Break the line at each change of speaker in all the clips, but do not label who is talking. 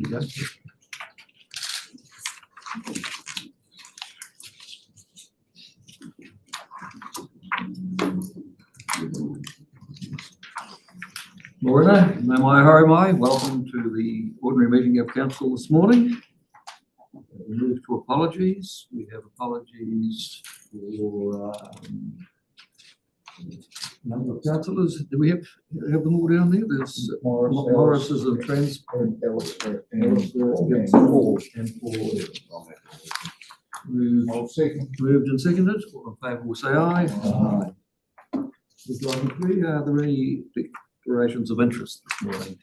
You go. Morena, Mai Hori Mai, welcome to the ordinary meeting of council this morning. We move to apologies. We have apologies for number of councillors. Do we have them all down there? There's Morris is a trans and Elster and Paul. Moved and seconded. All in favour will say aye. Aye. Item 3, are there any declarations of interest this morning?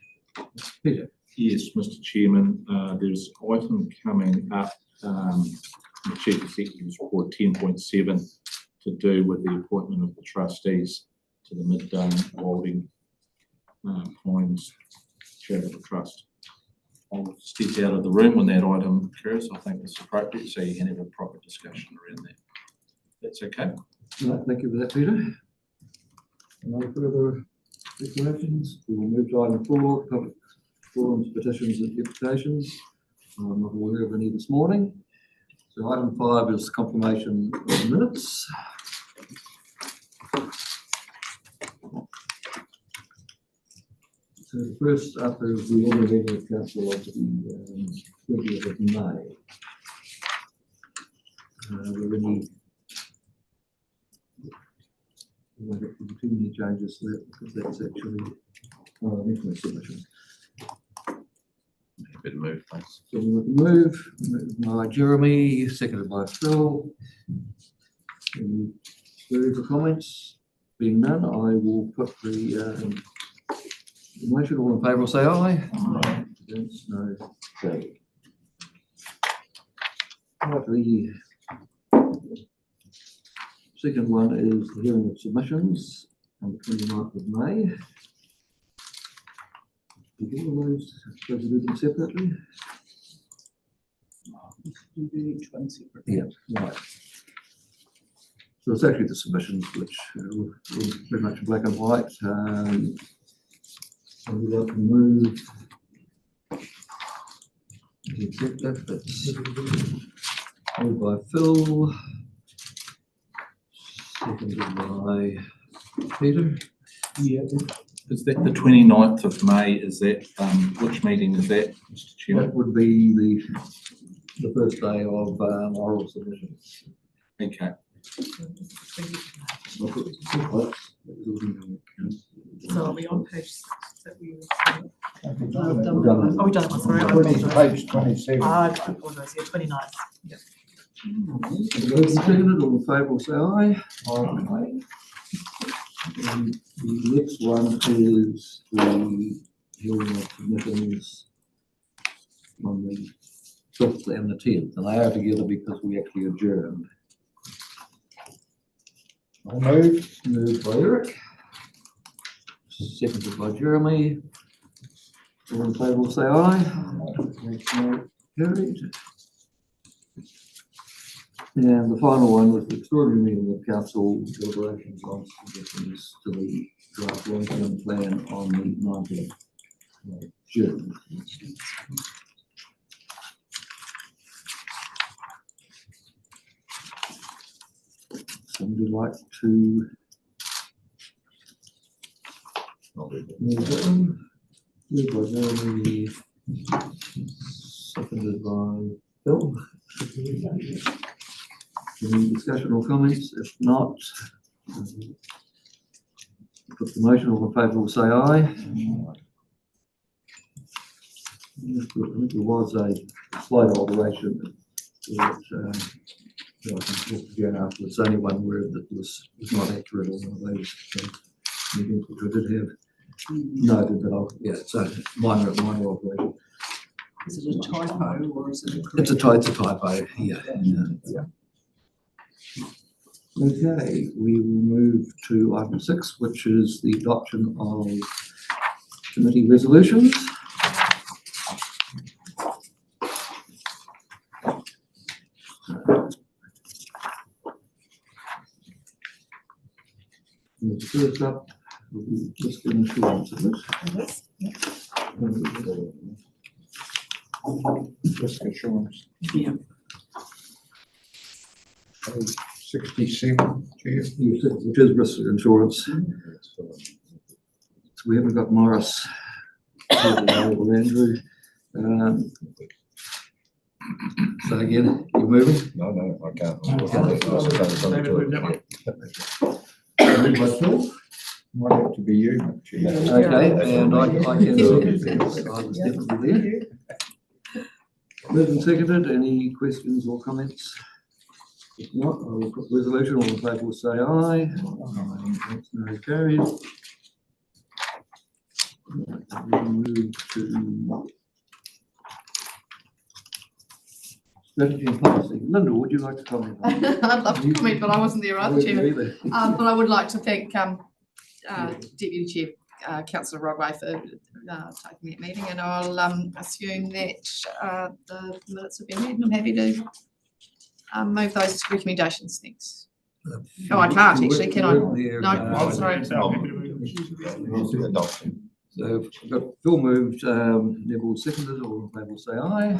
Peter.
Yes, Mr. Chairman, there's an item coming up, the Chief Executive's report 10.7 to do with the appointment of the trustees to the Mid-Dane Walding Pines Charitable Trust. I'll step out of the room when that item occurs. I think it's appropriate, so you can have a proper discussion around that. That's okay?
No, thank you for that, Peter. No further declarations. We will move to item 4, public forums, petitions and deputations. I'm not aware of any this morning. So item 5 is confirmation of the minutes. So the first up is the ordinary meeting of council of the 20th of May. Were there any too many changes there because that's actually information submission.
Bit of move, thanks.
So we would move by Jeremy, seconded by Phil. Any further comments? Being none, I will put the motion. All in favour will say aye. Aye. Against, no. Okay. Right, the second one is the hearing of submissions on the 29th of May. Did you all those supposed to do them separately?
You do each one separately.
Yeah, right. So it's actually the submissions which were pretty much black and white. I would like to move the executive. That's moved by Phil, seconded by Peter.
Yeah. Is that the 29th of May? Is that, which meeting is that, Mr. Chairman?
That would be the first day of oral submissions.
Okay.
So are we on page that we
We've
oh, we've
done
done it. Sorry, I apologise.
Page 27.
I apologise. Yeah, 29. Yeah.
Seconded, all in favour will say aye. Aye. And the next one is the hearing of submissions on the 5th and the 10th, and they are together because we actually adjourned.
I'll move.
Moved by Eric, seconded by Jeremy. All in favour will say aye. Carried. And the final one was the extraordinary meeting of council deliberations on submissions to the draft long-term plan on the 19th of June. Somebody like to move that one? Moved by Jeremy, seconded by Phil. Any discussion or comments? If not, put the motion. All in favour will say aye. I think there was a slight alteration that I can talk again afterwards. Only one word that was not accurate on one of those meetings which I did have noted, but yeah, so minor alteration.
Is it a typo or is it a correct?
It's a typo, yeah. Okay, we will move to item 6, which is the adoption of committee resolutions. The first up will be fiscal insurance, isn't it?
Yes. Yeah.
Risk assurance.
Yeah.
Page 67, Chair.
Yes, which is risk insurance. So we haven't got Morris here today or Andrew. So again, you moving?
No, I can't.
Moved by Phil.
Might have to be you, Chair.
Okay, and I can second this. I was definitely there. Moved and seconded. Any questions or comments? If not, I will put resolution. All in favour will say aye. That's no carried. We move to strategy and policy. Linda, would you like to comment? on that?
I'd love to comment, but I wasn't there either, Chairman.
Either.
But I would like to thank Deputy Chair Councillor Rodway for taking that meeting, and I'll assume that the minutes have been read, and I'm happy to move those recommendations. Thanks. Oh, I can't actually, can I? No, sorry.
Adoption.
So we've got Phil moved, Neville seconded, all in favour will say aye.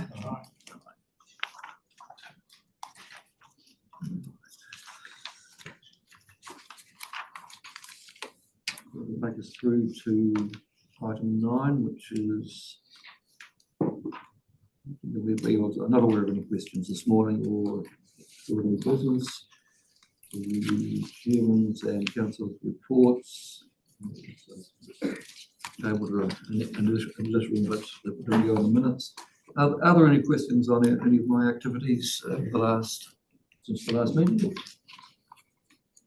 We'll take us through to item 9, which is, I'm not aware of any questions this morning or any business. The chairman's and council's reports. Able to additional bits that don't go in the minutes. Are there any questions on any of my activities since the last meeting?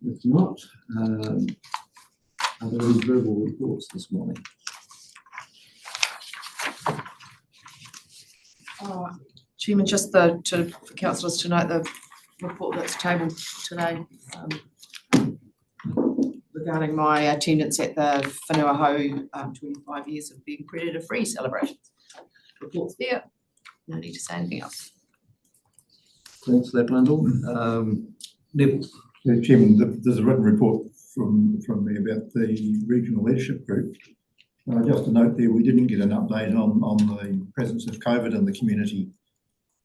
If not, are there any verbal reports this morning?
Chairman, just for councillors to note the report that's tabled today regarding my attendance at the Whenua Hou 25 years of being predator-free celebrations. Report's there, no need to say anything else.
Thanks for that, Lyndall. Neville.
Chairman, there's a written report from me about the regional leadership group. Just a note there, we didn't get an update on the presence of COVID in the community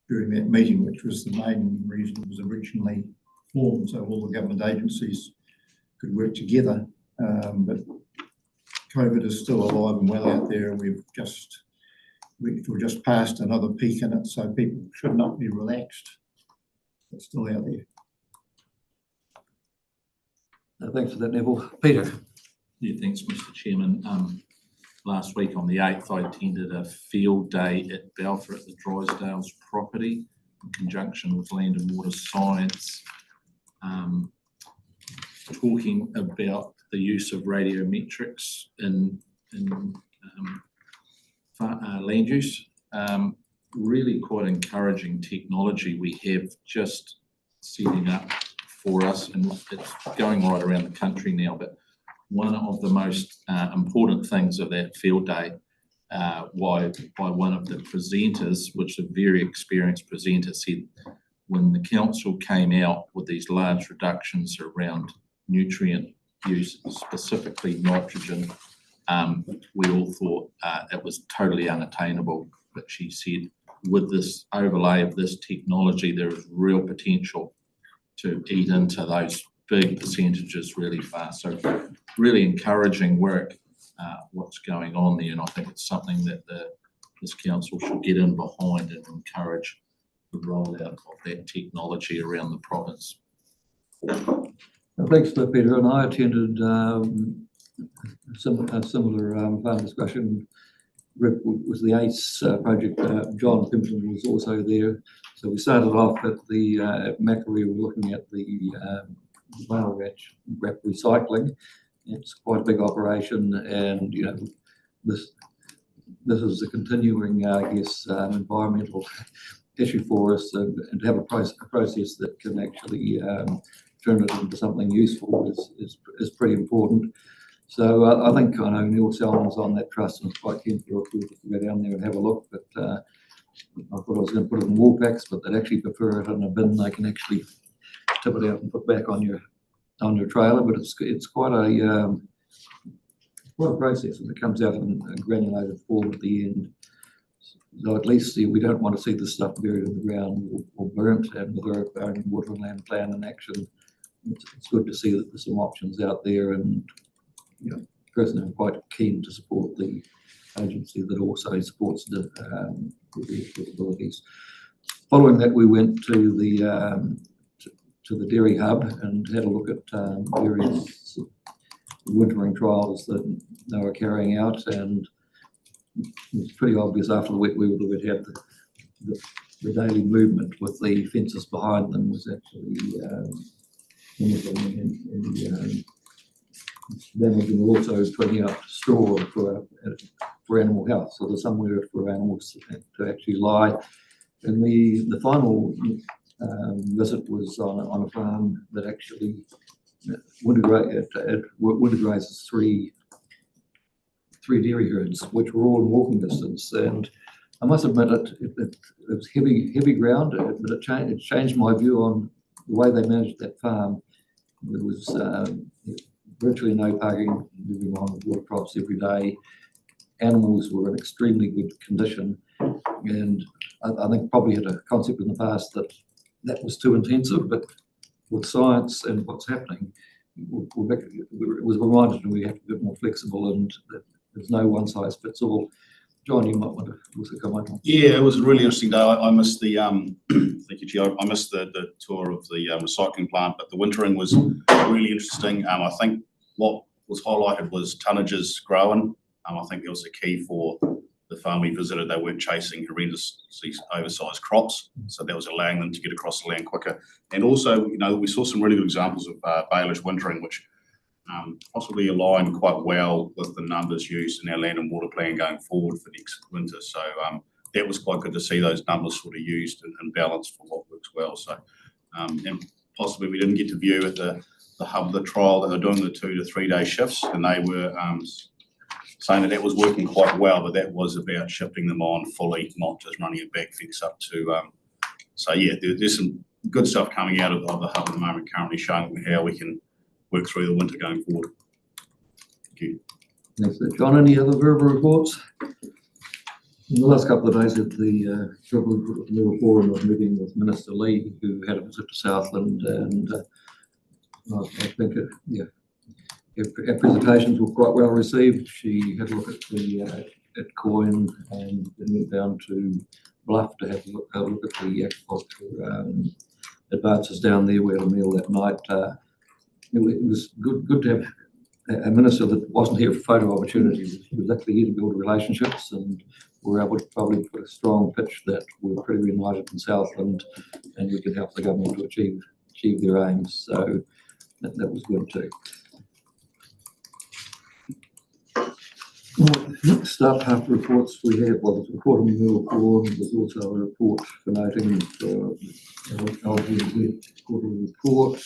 during that meeting, which was the main reason it was originally formed, so all the government agencies could work together. But COVID is still alive and well out there, and we've just passed another peak in it, so people should not be relaxed. It's still out there.
Thanks for that, Neville. Peter.
Yeah, thanks, Mr. Chairman. Last week on the 8th, I attended a field day at Balfour at the Drysdale's property in conjunction with Land and Water Science, talking about the use of radiometrics in land use. Really quite encouraging technology we have just setting up for us, and it's going right around the country now. But one of the most important things of that field day, by one of the presenters, which a very experienced presenter said, when the council came out with these large reductions around nutrient use, specifically nitrogen, we all thought it was totally unattainable. But she said, with this overlay of this technology, there is real potential to eat into those big percentages really fast. So really encouraging work, what's going on there, and I think it's something that this council should get in behind and encourage the rollout of that technology around the province.
Thanks for that, Peter. And I attended a similar farm discussion. Rick was the ACE project. John Pimpton was also there. So we started off at the at Macquarie. We're looking at the whale wrap recycling. It's quite a big operation, and you know this is a continuing, I guess, environmental issue for us, and to have a process that can actually turn it into something useful is pretty important. So I think I know Neil Selman's on that trust and is quite keen for us to go down there and have a look. But I thought I was going to put it in wall packs, but they'd actually prefer it in a bin. They can actually tip it out and put back on your trailer. But it's quite a process, and it comes out in a granulated form at the end. So at least we don't want to see this stuff buried in the ground or burnt, and with our own water and land plan in action, it's good to see that there's some options out there, and personally I'm quite keen to support the agency that also supports the capabilities. Following that, we went to the Dairy Hub and had a look at various wintering trials that they were carrying out, and it was pretty obvious after the wet weather that we'd had the daily movement with the fences behind them was actually damaging, also putting out straw for animal health. So there's somewhere for animals to actually lie. And the final visit was on a farm that actually winter grazes three dairy herds, which were all in walking distance. And I must admit it was heavy ground, but it changed my view on the way they managed that farm. There was virtually no parking, moving on with water crops every day. Animals were in extremely good condition, and I think probably had a concept in the past that was too intensive, but with science and what's happening, it was reminded we have to be a bit more flexible, and that there's no one size fits all. John, you might want to also comment on.
Yeah, it was a really interesting day. I missed the thank you, Chair. I missed the tour of the recycling plant, but the wintering was really interesting. I think what was highlighted was tonnages growing. I think that was the key for the farm we visited. They weren't chasing horrendously oversized crops, so that was allowing them to get across the land quicker. And also, we saw some really good examples of Baelish wintering, which possibly align quite well with the numbers used in our land and water plan going forward for next winter. So that was quite good to see those numbers sort of used and balanced for what works well. So and possibly we didn't get to view at the hub the trial that they're doing the 2 to 3 day shifts, and they were saying that was working quite well, but that was about shifting them on fully, not just running a back fence up to. So yeah, there's some good stuff coming out of the hub at the moment, currently showing how we can work through the winter going forward. Thank you.
Thanks, John. Any other verbal reports? In the last couple of days at the Rural Forum, I was meeting with Minister Lee, who had a visit to Southland, and I think her presentations were quite well received. She had a look at Coyne and then went down to Bluff to have a look at the agriculture advances down there. We had a meal that night. It was good to have a minister that wasn't here for photo opportunities. He was actually here to build relationships, and we were able to probably put a strong pitch that we're pretty united in Southland, and we can help the government to achieve their aims. So that was good too. Next up, after reports we have, there's a report on the Rural Forum. There's also a report for noting the LGZ quarterly report.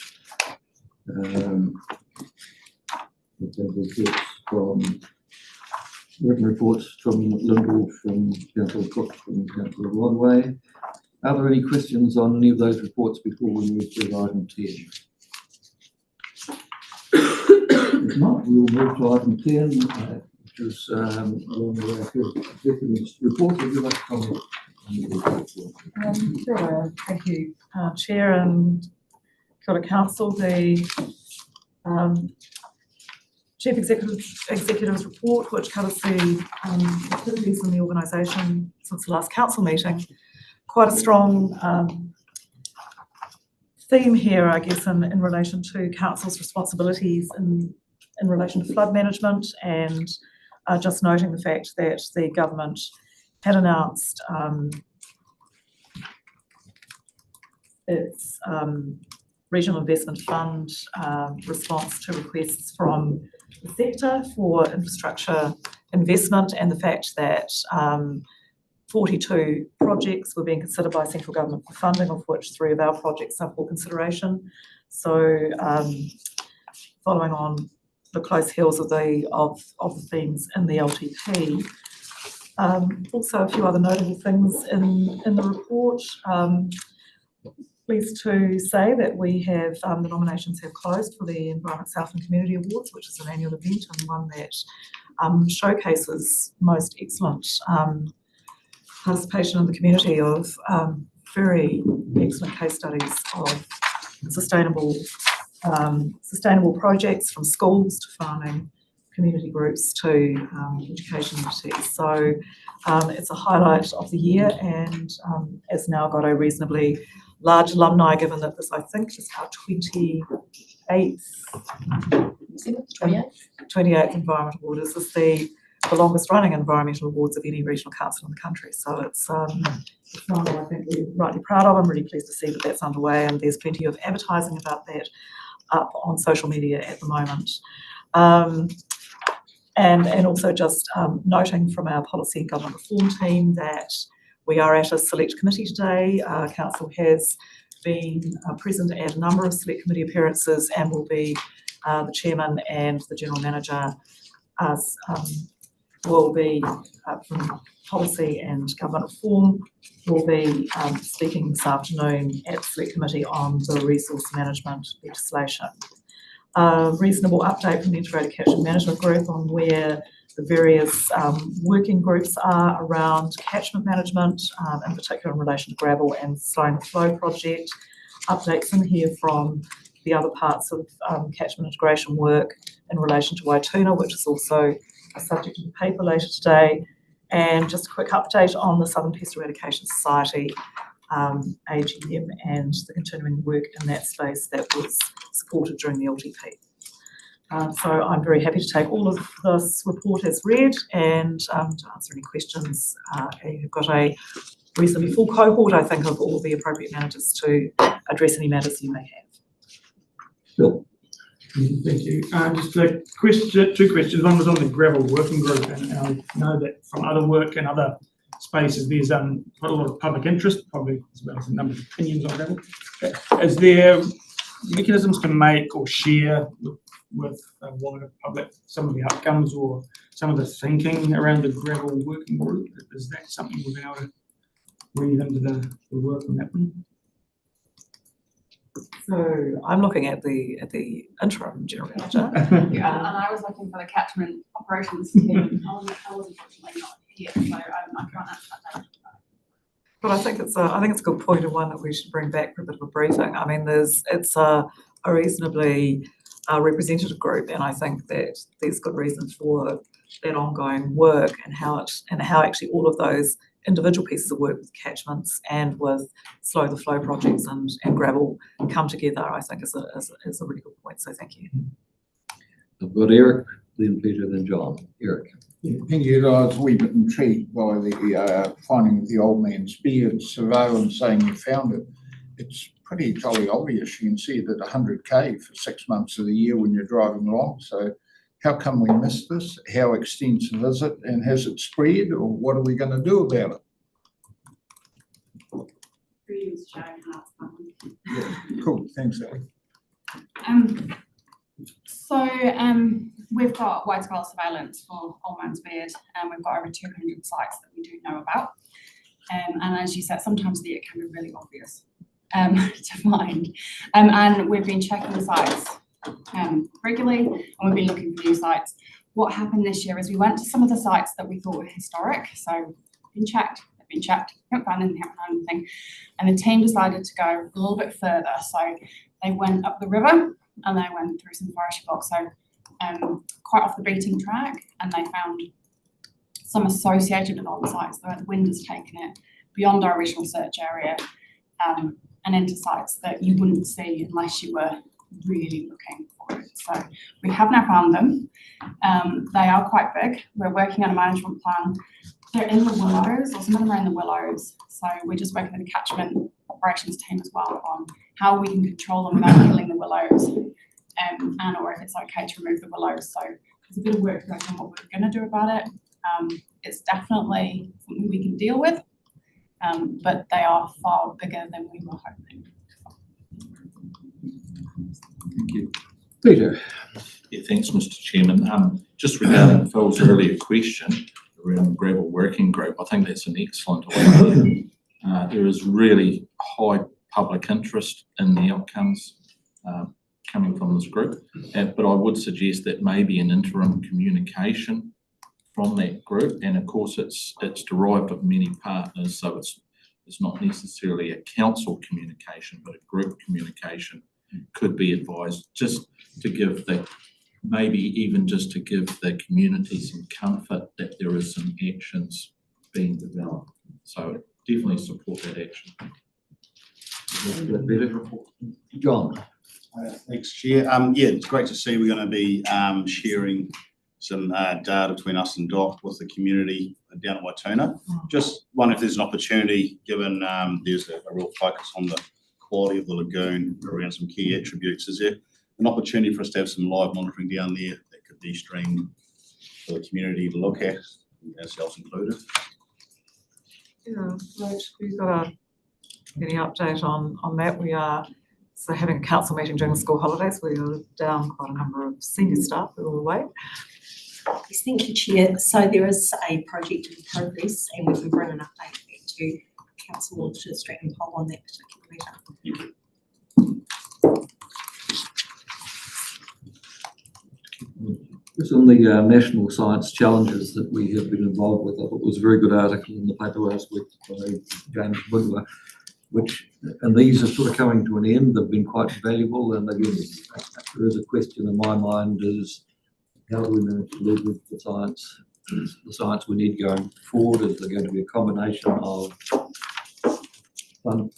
Written reports from Lyndall, from Councillor Cook, from Councillor Rodway. Are there any questions on any of those reports before we move to item 10? If not, we will move to item 10, which is along the way executive's report. Would you like to comment on the report?
Sure. Thank you, Chair and Kia ora Council. The Chief Executive's report, which covers the activities in the organisation since the last council meeting. Quite a strong theme here, I guess, in relation to council's responsibilities in relation to flood management, and just noting the fact that the government had announced its Regional Investment Fund response to requests from the sector for infrastructure investment, and the fact that 42 projects were being considered by central government for funding, of which 3 of our projects are for consideration. So following on the close heels of the themes in the LTP. Also a few other notable things in the report. Pleased to say that we have, the nominations have closed for the Environment Southland Community Awards, which is an annual event and one that showcases most excellent participation in the community of very excellent case studies of sustainable projects, from schools to farming, community groups to education entities. So it's a highlight of the year, and has now got a reasonably large alumni, given that this, I think, is our 28th 28th Environmental Award. This is the longest running environmental awards of any regional council in the country. So it's one that I think we're rightly proud of. I'm really pleased to see that that's underway, and there's plenty of advertising about that up on social media at the moment. And also just noting from our policy and government reform team that we are at a select committee today. Council has been present at a number of select committee appearances, and will be the chairman and the general manager will be from policy and government reform, will be speaking this afternoon at select committee on the resource management legislation. Reasonable update from the Integrated Catchment Management Group on where the various working groups are around catchment management, in particular in relation to gravel and slowing the flow project. Updates in here from the other parts of catchment integration work in relation to Waituna, which is also a subject of the paper later today. And just a quick update on the Southern Pest Eradication Society AGM and the continuing work in that space that was supported during the LTP. So I'm very happy to take all of this report as read, and to answer any questions. You've got a reasonably full cohort, I think, of all the appropriate managers to address any matters you may have.
Bill?
Thank you. Just a question, two questions. One was on the gravel working group, and I know that from other work and other spaces, there's quite a lot of public interest, probably as well as a number of opinions on gravel. Is there mechanisms to make or share with wider public some of the outcomes or some of the thinking around the gravel working group? Is that something we've been able to weave into the work on that one?
So I'm looking at the interim general manager.
Yeah, and I was looking for the catchment operations team. I was unfortunately not here, so I can't answer that.
But I think it's a good point, and one that we should bring back for a bit of a briefing. I mean, it's a reasonably representative group, and I think that there's good reason for that ongoing work, and how actually all of those individual pieces of work with catchments and with slow the flow projects and gravel come together, I think is a really good point. So thank you.
I've got Eric, then Peter, then John. Eric.
Yeah, thank you. I was a wee bit intrigued by the finding of the old man's beard surveillance, saying you found it. It's pretty jolly obvious. You can see it at 100k for 6 months of the year when you're driving along. So how come we missed this? How extensive is it? And has it spread, or what are we going to do about it? Yeah, cool. Thanks, Ali.
We've got wide-scale surveillance for Old Man's Beard, and we've got over 200 sites that we do know about. And as you said, sometimes it can be really obvious to find. And we've been checking the sites regularly, and we've been looking for new sites. What happened this year is we went to some of the sites that we thought were historic, so they've been checked, haven't found anything, and the team decided to go a little bit further. So they went up the river and they went through some forestry blocks, so quite off the beaten track, and they found some associated with old sites where the wind has taken it beyond our original search area and into sites that you wouldn't see unless you were really looking for it. So we have now found them. They are quite big. We're working on a management plan. They're in the willows, or some of them are in the willows. So we're just working with the catchment operations team as well on how we can control them without killing the willows, and or if it's okay to remove the willows. So there's a bit of work going on what we're going to do about it. It's definitely something we can deal with, but they are far bigger than we were hoping.
Thank you.
Peter.
Yeah, thanks, Mr. Chairman. Just regarding Phil's earlier question around the gravel working group, I think that's an excellent idea. There is really high public interest in the outcomes coming from this group, but I would suggest that maybe an interim communication from that group, and of course it's derived of many partners, so it's not necessarily a council communication, but a group communication could be advised, just to give maybe even just to give the community some comfort that there is some actions being developed. So definitely support that action.
John?
Thanks, Chair. Yeah, it's great to see we're going to be sharing some data between us and DOC with the community down at Waituna. Just wonder if there's an opportunity, given there's a real focus on the quality of the lagoon around some key attributes. Is there an opportunity for us to have some live monitoring down there that could be streamed for the community to look at, ourselves included?
Yeah, right. We've got any update on that. We are having a council meeting during the school holidays. We are down quite a number of senior staff who are away.
Yes, thank you, Chair. So there is a project in progress, and we can bring an update back to council or to Stratton Pole on that particular matter.
Just on the national science challenges that we have been involved with, I thought it was a very good article in the paper last week by James Woodler, and these are sort of coming to an end. They've been quite valuable, and again, there is a question in my mind is how do we manage to leverage the science we need going forward? Is there going to be a combination of funding?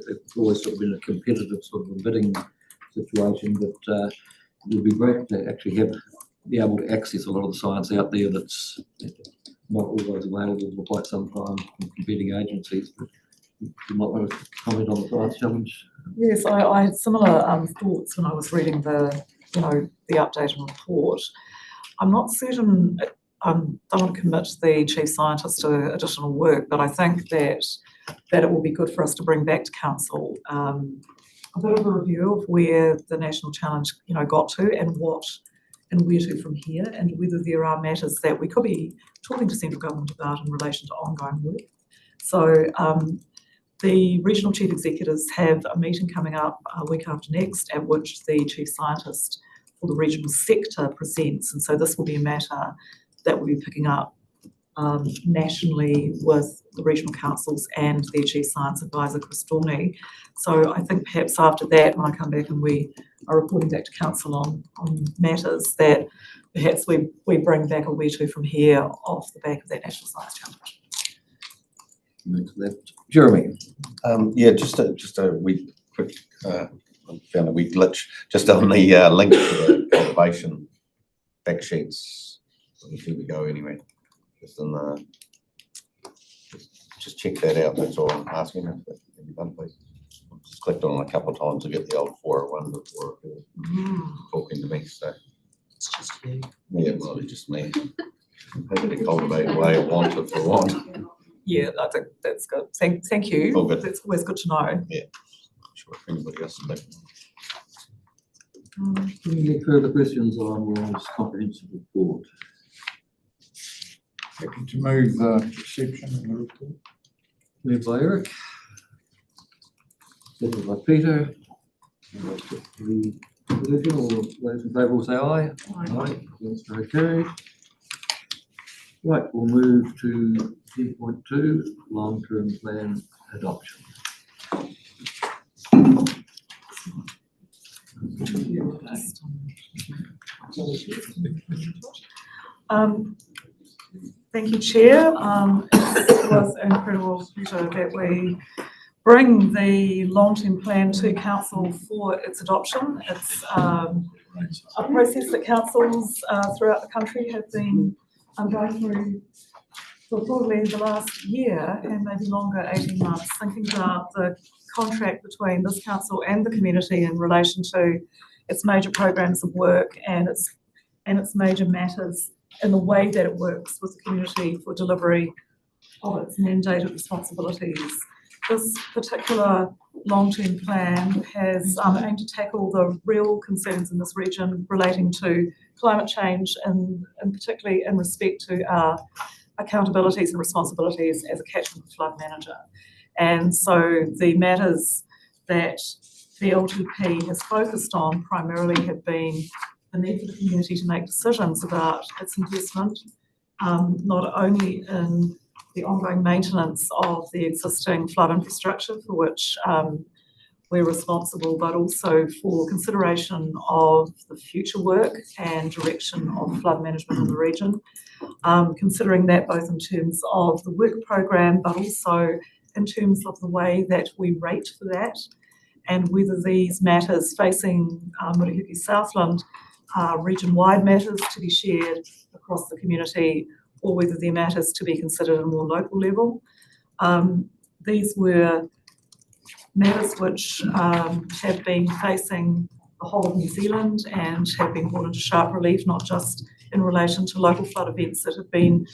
It's always sort of been a competitive sort of a bidding situation, but it would be great to actually be able to access a lot of the science out there that's not always available for quite some time from competing agencies. But you might want to comment on the science challenge.
Yes, I had similar thoughts when I was reading the update and report. I'm not certain. I don't want to commit the chief scientist to additional work, but I think that it will be good for us to bring back to council a bit of a review of where the national challenge got to and where to from here, and whether there are matters that we could be talking to central government about in relation to ongoing work. So the regional chief executives have a meeting coming up week after next, at which the chief scientist for the regional sector presents, and so this will be a matter that we'll be picking up nationally with the regional councils and their chief science advisor, Chris Dorney. So I think perhaps after that, when I come back and we are reporting back to council on matters, that perhaps we bring back a where to from here off the back of that national science challenge.
Next left. Jeremy.
Yeah, just a wee quick, I found a wee glitch just on the link to the cultivation fact sheets. Here we go anyway. Just in the, just check that out. That's all I'm asking. Have you done, please? I've just clicked on it a couple of times to get the old 401 before talking to me. So
It's just you.
yeah, well, it's just me. I'm happy to cultivate the way I want if I want.
Yeah, I think that's good. Thank you.
All good.
That's always good to know.
I'm sure if anybody else is
Any further questions on Ron's comprehensive report?
Happy to move the reception of the report.
Moved by Eric. Seconded by Peter. The resolution, all those in favour will say aye. Aye. Against, no carried. Right, we'll move to 10.2, long-term plan adoption.
Thank you, Chair. It was an incredible pleasure that we bring the long-term plan to council for its adoption. It's a process that councils throughout the country have been going through for probably the last year and maybe longer, 18 months, thinking about the contract between this council and the community in relation to its major programs of work and its major matters in the way that it works with the community for delivery of its mandated responsibilities. This particular long-term plan has aimed to tackle the real concerns in this region relating to climate change and particularly in respect to our accountabilities and responsibilities as a catchment flood manager. And so the matters that the LTP has focused on primarily have been the need for the community to make decisions about its investment not only in the ongoing maintenance of the existing flood infrastructure for which we're responsible, but also for consideration of the future work and direction of flood management in the region. Considering that both in terms of the work program, but also in terms of the way that we rate for that, and whether these matters facing Murihiku Southland are region-wide matters to be shared across the community, or whether they're matters to be considered at a more local level. These were matters which have been facing the whole of New Zealand and have been brought into sharp relief, not just in relation to local flood events that have been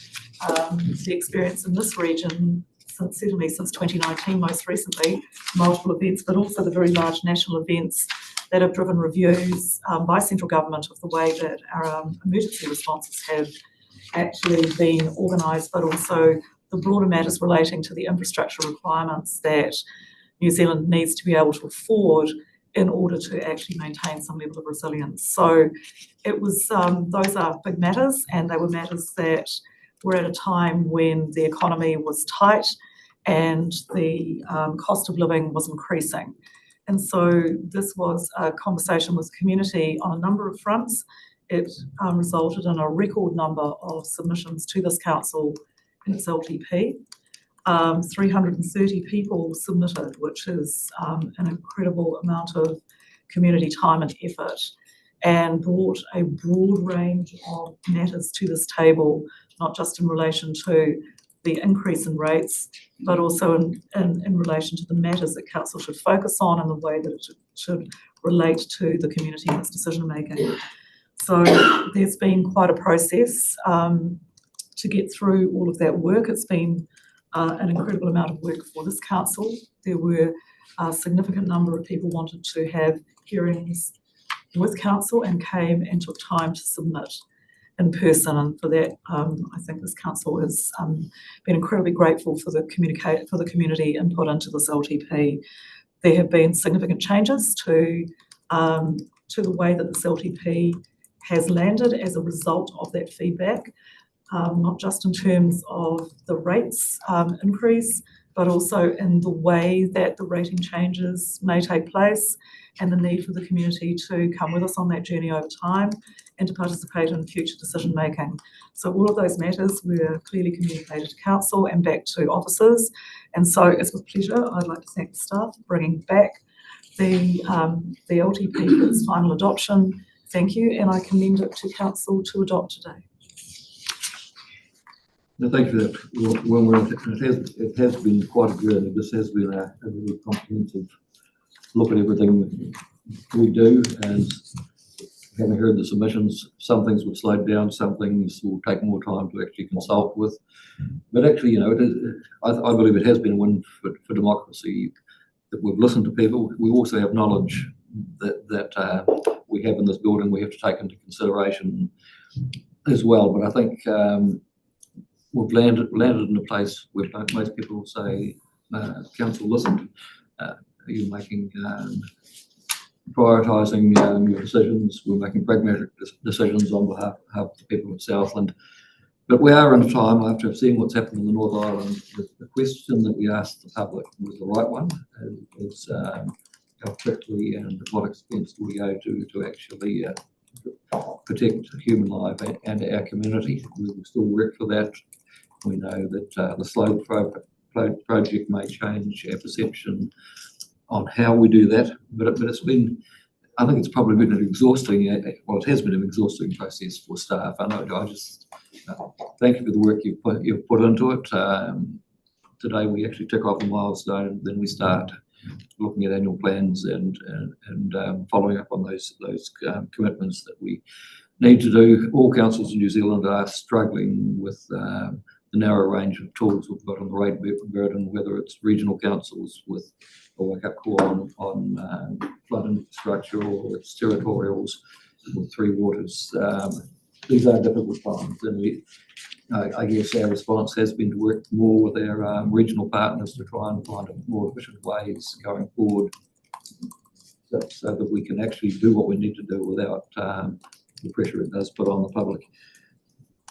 the experience in this region certainly since 2019, most recently, multiple events, but also the very large national events that have driven reviews by central government of the way that our emergency responses have actually been organised, but also the broader matters relating to the infrastructure requirements that New Zealand needs to be able to afford in order to actually maintain some level of resilience. So it was, those are big matters, and they were matters that were at a time when the economy was tight and the cost of living was increasing. And so this was a conversation with the community on a number of fronts. It resulted in a record number of submissions to this council in its LTP. 330 people submitted, which is an incredible amount of community time and effort, and brought a broad range of matters to this table, not just in relation to the increase in rates, but also in relation to the matters that council should focus on and the way that it should relate to the community and its decision making. So there's been quite a process to get through all of that work. It's been an incredible amount of work for this council. There were a significant number of people wanted to have hearings with council and came and took time to submit in person, and for that I think this council has been incredibly grateful for the community input into this LTP. There have been significant changes to the way that this LTP has landed as a result of that feedback, not just in terms of the rates increase, but also in the way that the rating changes may take place and the need for the community to come with us on that journey over time and to participate in future decision making. So all of those matters were clearly communicated to council and back to officers. And so it's with pleasure I'd like to thank the staff for bringing back the LTP for its final adoption. Thank you, and I commend it to council to adopt today.
No, thank you for that. Well, it has been quite a journey. This has been a really comprehensive look at everything we do, and having heard the submissions, some things will slow down, some things will take more time to actually consult with. But actually, you know, I believe it has been a win for democracy that we've listened to people. We also have knowledge that we have in this building we have to take into consideration as well. But I think we've landed in a place where most people say, council listened. You're making prioritising your decisions. We're making pragmatic decisions on behalf of the people of Southland. But we are in a time, after seeing what's happened in the North Island, the question that we asked the public was the right one. It's how quickly and at what expense do we go to actually protect human life and our community. We will still work for that. We know that the slow project may change our perception on how we do that, but it's been, I think it's probably been an exhausting, well, it has been an exhausting process for staff. I know, I just thank you for the work you've put into it. Today we actually tick off a milestone, and then we start looking at annual plans and following up on those commitments that we need to do. All councils in New Zealand are struggling with the narrow range of tools we've got on the rate burden, whether it's regional councils with a wake-up call on flood infrastructure, or it's territorials with Three Waters. These are difficult times, and I guess our response has been to work more with our regional partners to try and find more efficient ways going forward, so that we can actually do what we need to do without the pressure it does put on the public.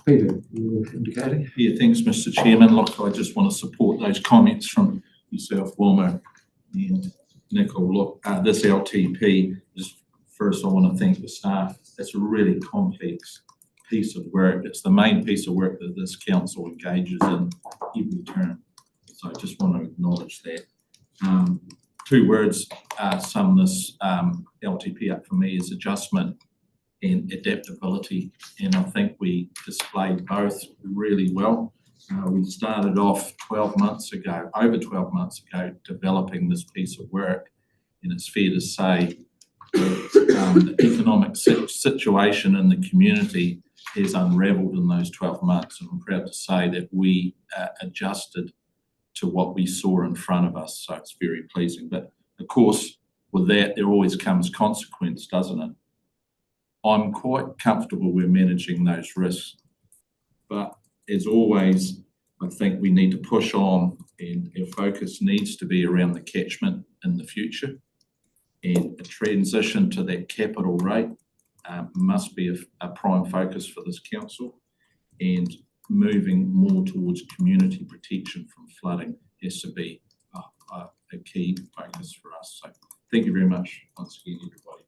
Peter, you were indicating?
Yeah, thanks, Mr. Chairman. Look, I just want to support those comments from yourself, Wilma and Nicole. Look, this LTP is, first I want to thank the staff. It's a really complex piece of work. It's the main piece of work that this council engages in every term. So I just want to acknowledge that. Two words sum this LTP up for me is adjustment and adaptability. And I think we displayed both really well. We started off 12 months ago, over 12 months ago, developing this piece of work. And it's fair to say that the economic situation in the community has unravelled in those 12 months. And I'm proud to say that we adjusted to what we saw in front of us. So it's very pleasing. But of course, with that, there always comes consequence, doesn't it? I'm quite comfortable we're managing those risks. But as always, I think we need to push on, and our focus needs to be around the catchment in the future. And a transition to that capital rate must be a prime focus for this council, and moving more towards community protection from flooding has to be a key focus for us. So thank you very much once again, everybody.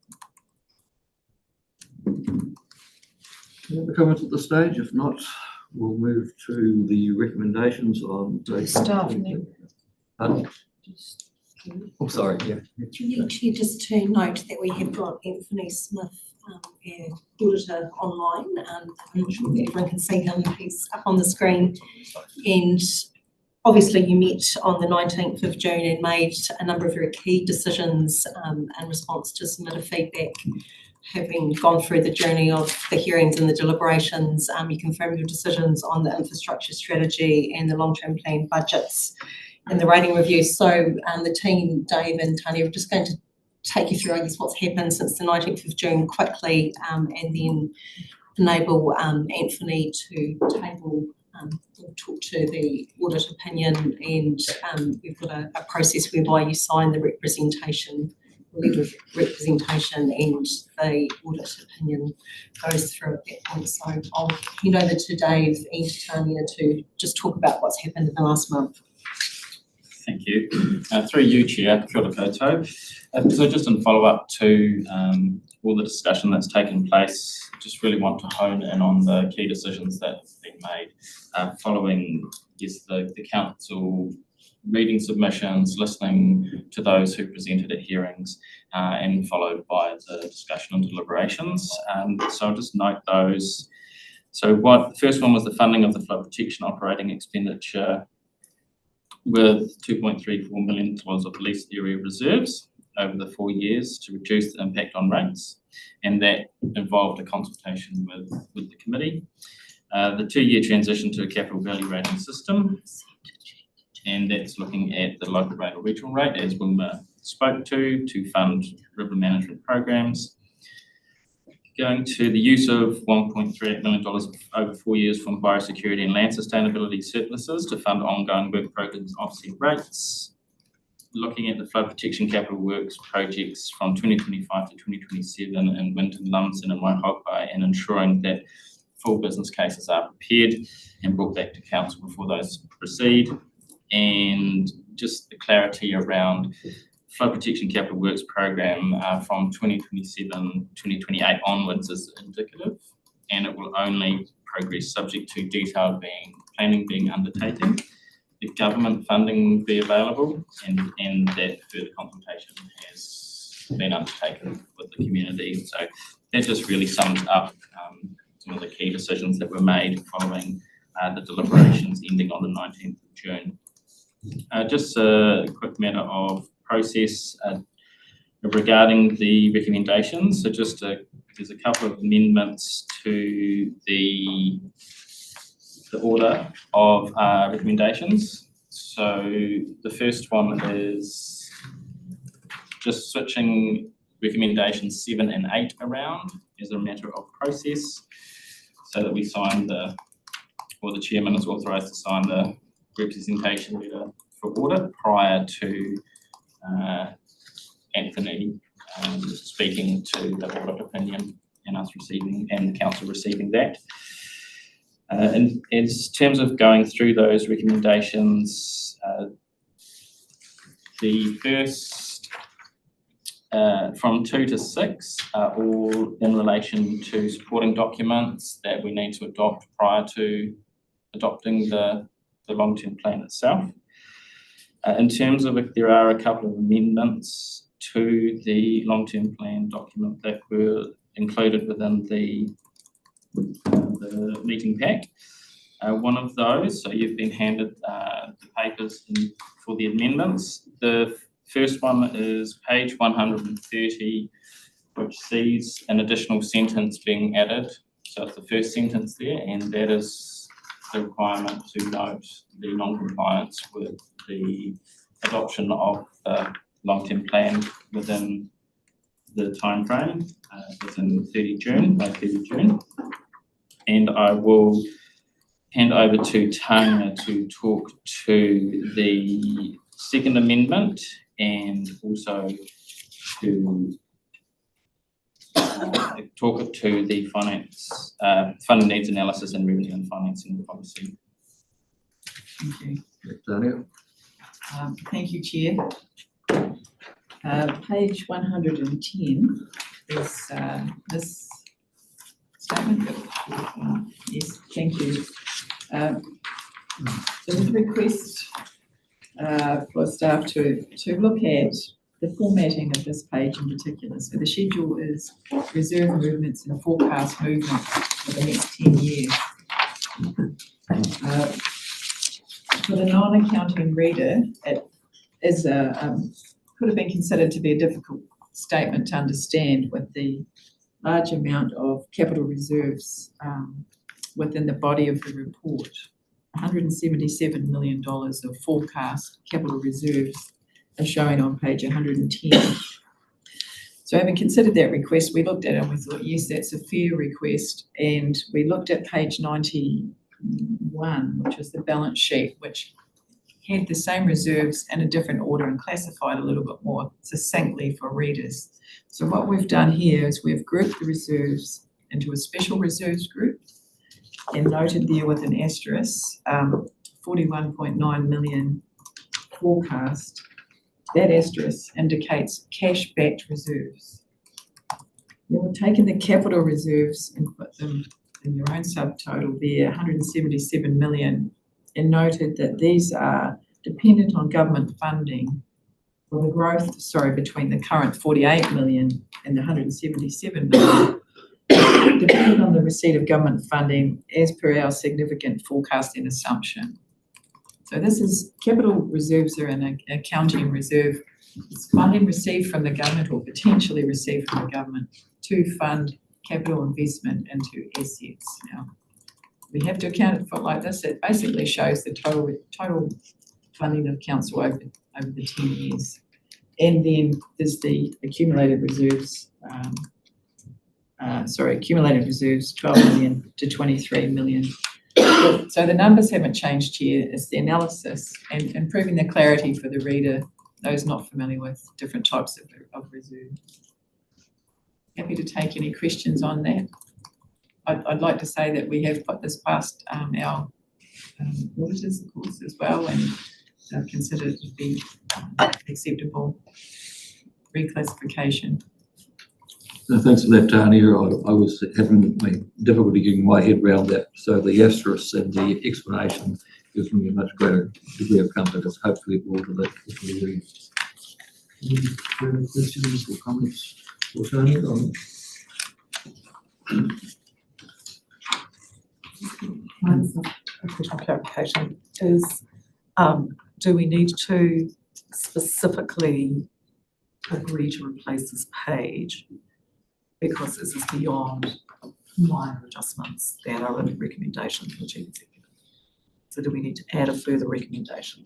Any other comments at this stage? If not, we'll move to the recommendations on.
Staff.
Oh, sorry, yeah.
Chair, just to note that we have got Anthony Smith, our auditor, online. I'm not sure if everyone can see him, he's up on the screen. And obviously you met on the 19th of June and made a number of very key decisions in response to submitted feedback. Having gone through the journey of the hearings and the deliberations, you confirmed your decisions on the infrastructure strategy and the long-term plan budgets and the rating review. So the team, Dave and Tanya, are just going to take you through, I guess, what's happened since the 19th of June quickly, and then enable Anthony to table or talk to the audit opinion, and we've got a process whereby you sign the representation, letter of representation, and the audit opinion goes through at that point. So I'll hand over to Dave and Tanya to just talk about what's happened in the last month.
Thank you. Through you, Chair, kia ora koutou. So just in follow-up to all the discussion that's taken place, just really want to hone in on the key decisions that have been made following, yes, the council reading submissions, listening to those who presented at hearings, and followed by the discussion and deliberations. So I'll just note those. So the first one was the funding of the flood protection operating expenditure with $2.34 million of lease area reserves over the 4 years to reduce the impact on rates, and that involved a consultation with the committee. The 2-year transition to a capital value rating system, and that's looking at the local rate or regional rate, as Wilma spoke to fund river management programs. Going to the use of $1.38 million over 4 years from biosecurity and land sustainability surpluses to fund ongoing work programs offset rates. Looking at the flood protection capital works projects from 2025 to 2027 in Winton, Lumsden and Waihopai, and ensuring that full business cases are prepared and brought back to council before those proceed. And just the clarity around flood protection capital works program from 2027, 2028 onwards is indicative, and it will only progress subject to detailed planning being undertaken, the government funding be available, and that further consultation has been undertaken with the community. So that just really sums up some of the key decisions that were made following the deliberations ending on the 19th of June. Just a quick matter of process regarding the recommendations. So just there's a couple of amendments to the order of recommendations. So the first one is just switching recommendations 7 and 8 around as a matter of process, so that we sign the chairman is authorised to sign the representation letter for audit prior to Anthony speaking to the audit opinion and us receiving, and the council receiving that. In terms of going through those recommendations, the first from 2 to 6 are all in relation to supporting documents that we need to adopt prior to adopting the long-term plan itself. In terms of if there are a couple of amendments to the long-term plan document that were included within the meeting pack. One of those, so you've been handed the papers for the amendments. The first one is page 130, which sees an additional sentence being added. So it's the first sentence there, and that is the requirement to note the non-compliance with the adoption of the long-term plan within the timeframe, within 30 June, by 30 June. And I will hand over to Tanya to talk to the second amendment and also to talk to the finance, funding needs analysis and revenue and financing policy.
Thank you.
Daniel?
Thank you, Chair. Page 110 is this statement. Yes, thank you. There's a request for staff to look at the formatting of this page in particular. So the schedule is reserve movements and forecast movement for the next 10 years. For the non-accounting reader, it is could have been considered to be a difficult statement to understand with the large amount of capital reserves within the body of the report. $177 million of forecast capital reserves are showing on page 110. So having considered that request, we looked at it and we thought, yes, that's a fair request. And we looked at page 91, which is the balance sheet, which had the same reserves in a different order and classified a little bit more succinctly for readers. So what we've done here is we've grouped the reserves into a special reserves group and noted there with an asterisk, 41.9 million forecast. That asterisk indicates cash-backed reserves. Then we've taken the capital reserves and put them in your own subtotal there, 177 million, and noted that these are dependent on government funding for the growth, between the current 48 million and the 177 million, depending on the receipt of government funding as per our significant forecasting assumption. So this is, capital reserves are an accounting reserve. It's funding received from the government or potentially received from the government to fund capital investment into assets. Now, we have to account for it like this. It basically shows the total funding of council over the 10 years. And then there's the accumulated reserves, accumulated reserves, 12 million to 23 million. So the numbers haven't changed here. It's the analysis and improving the clarity for the reader, those not familiar with different types of reserve. Happy to take any questions on that. I'd like to say that we have put this past our auditors, of course, as well, and considered it to be acceptable reclassification.
No, thanks for that, Tanya. I was having difficulty getting my head around that. So the asterisk and the explanation gives me a much greater degree of comfort as hopefully we'll order that if we read. Any further questions or comments for Tanya?
Mine's a question of clarification is, do we need to specifically agree to replace this page because this is beyond minor adjustments that are in the recommendation from the chief executive? So do we need to add a further recommendation?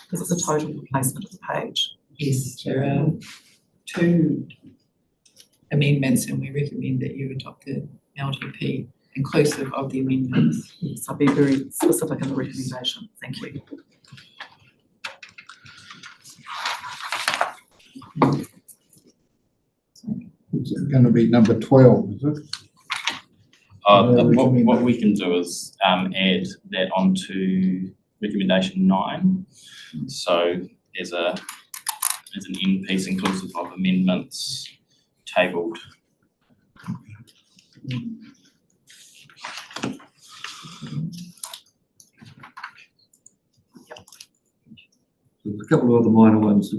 Because it's a total replacement of the page.
Yes, there are 2 amendments and we recommend that you adopt the LTP inclusive of the amendments.
Yes, I'll be very specific in the recommendation. Thank you.
It's going to be number 12, is it?
What we can do is add that onto recommendation 9. So as an end piece inclusive of amendments tabled.
There's a couple of other minor ones. The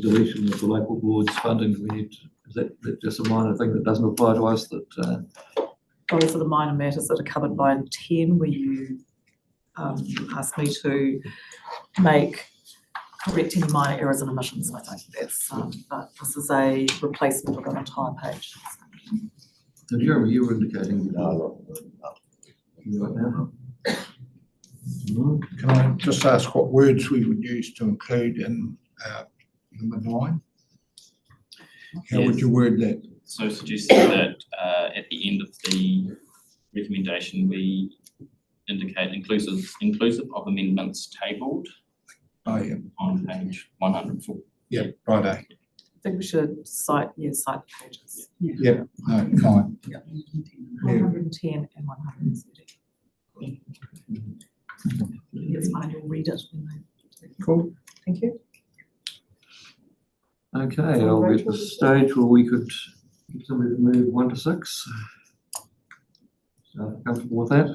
deletion of the local board's funding. Is that just a minor thing that doesn't apply to us? That
those are the minor matters that are covered by 10, where you asked me to correct any minor errors and omissions. I think that's, but this is a replacement of an entire page.
So Jeremy, you were indicating. Right now.
Can I just ask what words we would use to include in number 9? How would you word that?
So suggesting that at the end of the recommendation, we indicate inclusive of amendments tabled.
Oh, yeah.
On page 104.
Yeah, righto.
I think we should cite the pages.
Yeah, no, fine.
110 and 130. It's fine, you'll read it.
Cool.
Thank you.
Okay, are we at the stage where we could get somebody to move 1 to 6? So comfortable with that?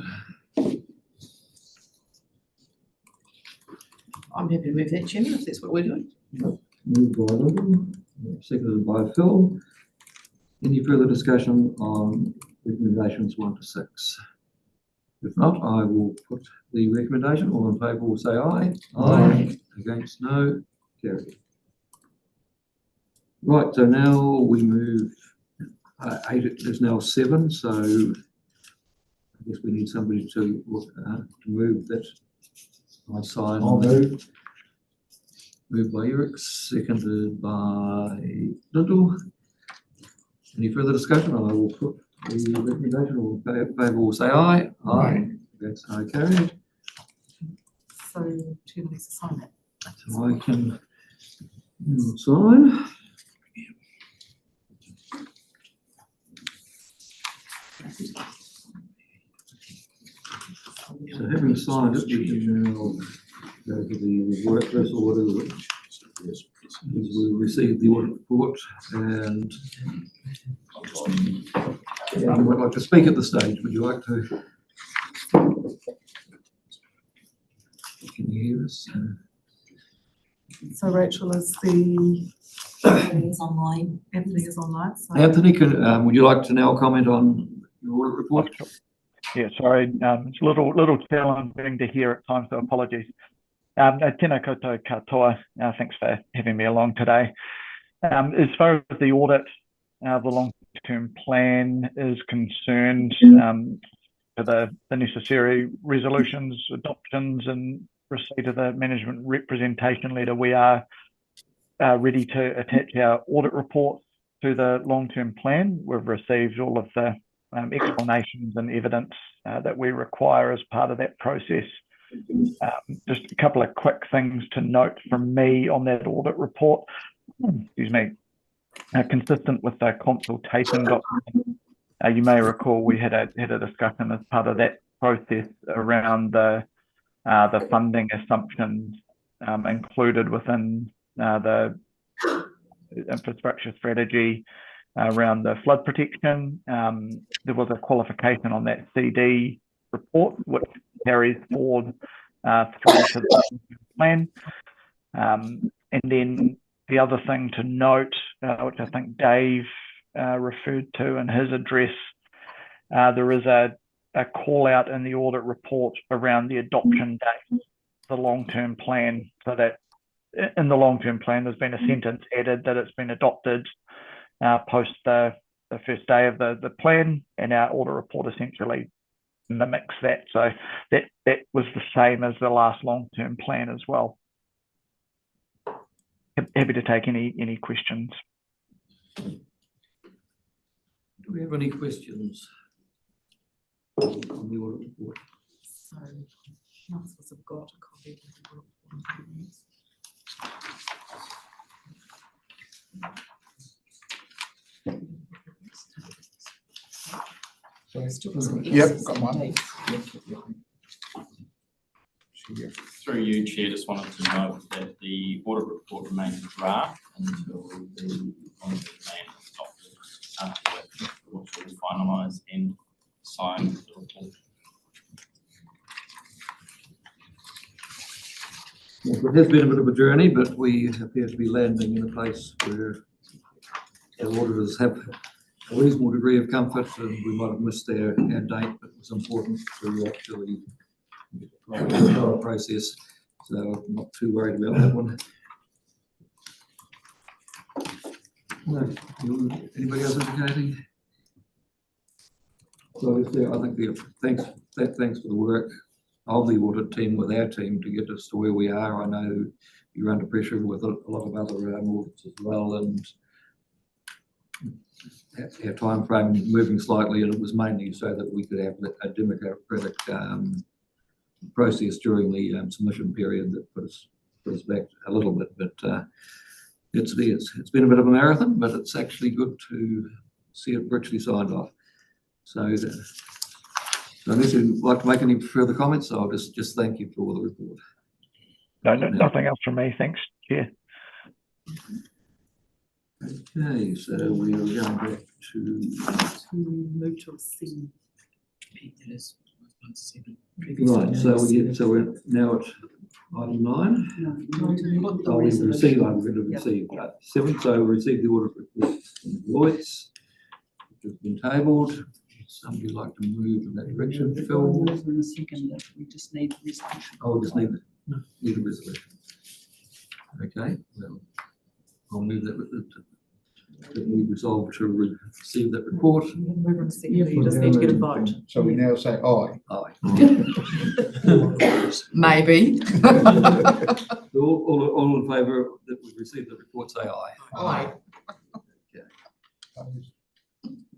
I'm happy to move that, Chairman, if that's what we're doing.
Moved by Lyndon, seconded by Phil. Any further discussion on recommendations 1 to 6? If not, I will put the recommendation. All in favour will say aye. Aye. Against, no. Carried. Right, so now we move 8. There's now 7, so I guess we need somebody to move that. I sign.
I'll move.
Moved by Eric, seconded by Lyndall. Any further discussion? I will put the recommendation. All in favour will say aye. Aye. That's no carried.
So Chairman needs to sign that.
So I can sign. So having signed it, we can now go to the workforce order, which is we received the audit report, and you would like to speak at the stage. Would you like to? Can you hear us?
So Rachel is the.
Anthony is online.
Anthony is online. So.
Anthony, would you like to now comment on your audit report?
Yeah, sorry, it's a little challenging to hear at times, so apologies. Tēnā koutou katoa, thanks for having me along today. As far as the audit, the long-term plan is concerned, for the necessary resolutions, adoptions and receipt of the management representation letter, we are ready to attach our audit reports to the long-term plan. We've received all of the explanations and evidence that we require as part of that process. Just a couple of quick things to note from me on that audit report. Excuse me. Consistent with the consultation document, you may recall we had a discussion as part of that process around the funding assumptions included within the infrastructure strategy around the flood protection. There was a qualification on that CD report, which carries forward through to the plan. And then the other thing to note, which I think Dave referred to in his address, there is a call out in the audit report around the adoption date, the long-term plan, so that in the long-term plan there's been a sentence added that it's been adopted post the first day of the plan, and our audit report essentially mimics that. So that was the same as the last long-term plan as well. Happy to take any questions.
Do we have any questions on the audit report?
So none of us have got a copy of the report.
Yep, got one.
Through you, Chair, just wanted to note that the audit report remains a draft until the plan is adopted, which will finalise and sign the report.
Well, it has been a bit of a journey, but we appear to be landing in a place where our auditors have a reasonable degree of comfort, and we might have missed our date, but it was important to actually get the process, so I'm not too worried about that one. No, anybody else indicating? So I think thanks for the work of the audit team with our team to get us to where we are. I know you're under pressure with a lot of other audits as well, and our time frame moving slightly, and it was mainly so that we could have a democratic process during the submission period that put us back a little bit. But it's been a bit of a marathon, but it's actually good to see it virtually signed off. So unless you'd like to make any further comments, I'll just thank you for the report.
No, nothing else from me. Thanks, Chair.
Okay, so we are going back to
move to C.
Right, so we're now at item 9. Oh, we've received, I'm going to receive 7. So we received the audit report from Deloitte, which has been tabled. Would somebody like to move in that direction? Phil?
In a second, that we just need the resolution.
Oh, we just need a resolution. Okay, well, I'll move that we resolve to receive that report.
You just need to get a vote.
So we now say aye.
Aye.
Maybe.
All in favour that we receive the report, say aye.
Aye.
Okay.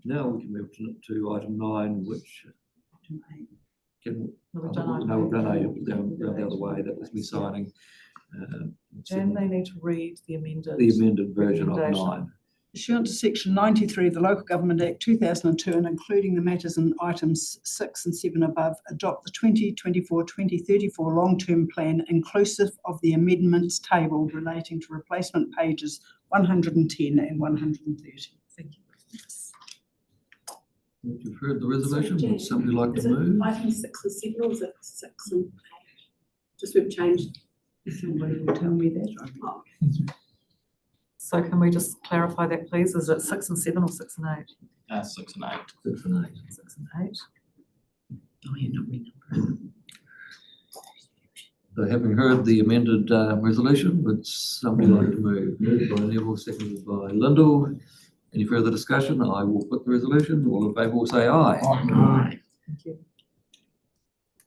Now we can move to item 9, which can,
We've done
no, we've done 8 down the other way. That was me signing.
And they need to read the amended
version of
recommendation.
9.
Pursuant to section 93 of the Local Government Act 2002 and including the matters in items 6 and 7 above, adopt the 2024-2034 long-term plan inclusive of the amendments tabled relating to replacement pages 110 and 130. Thank you.
You've heard the resolution. Would somebody like to move?
Item 6 and 7, or is it 6 and 8? Just we've changed.
Somebody will tell me that.
Oh.
So can we just clarify that, please? Is it 6 and 7 or 6 and 8?
6 and 8.
6 and 8.
6 and 8.
Oh, you're not remembering.
So having heard the amended resolution, would somebody like to move? Moved by Neville, seconded by Lyndall. Any further discussion? I will put the resolution. All in favour will say aye.
Aye.
Thank you.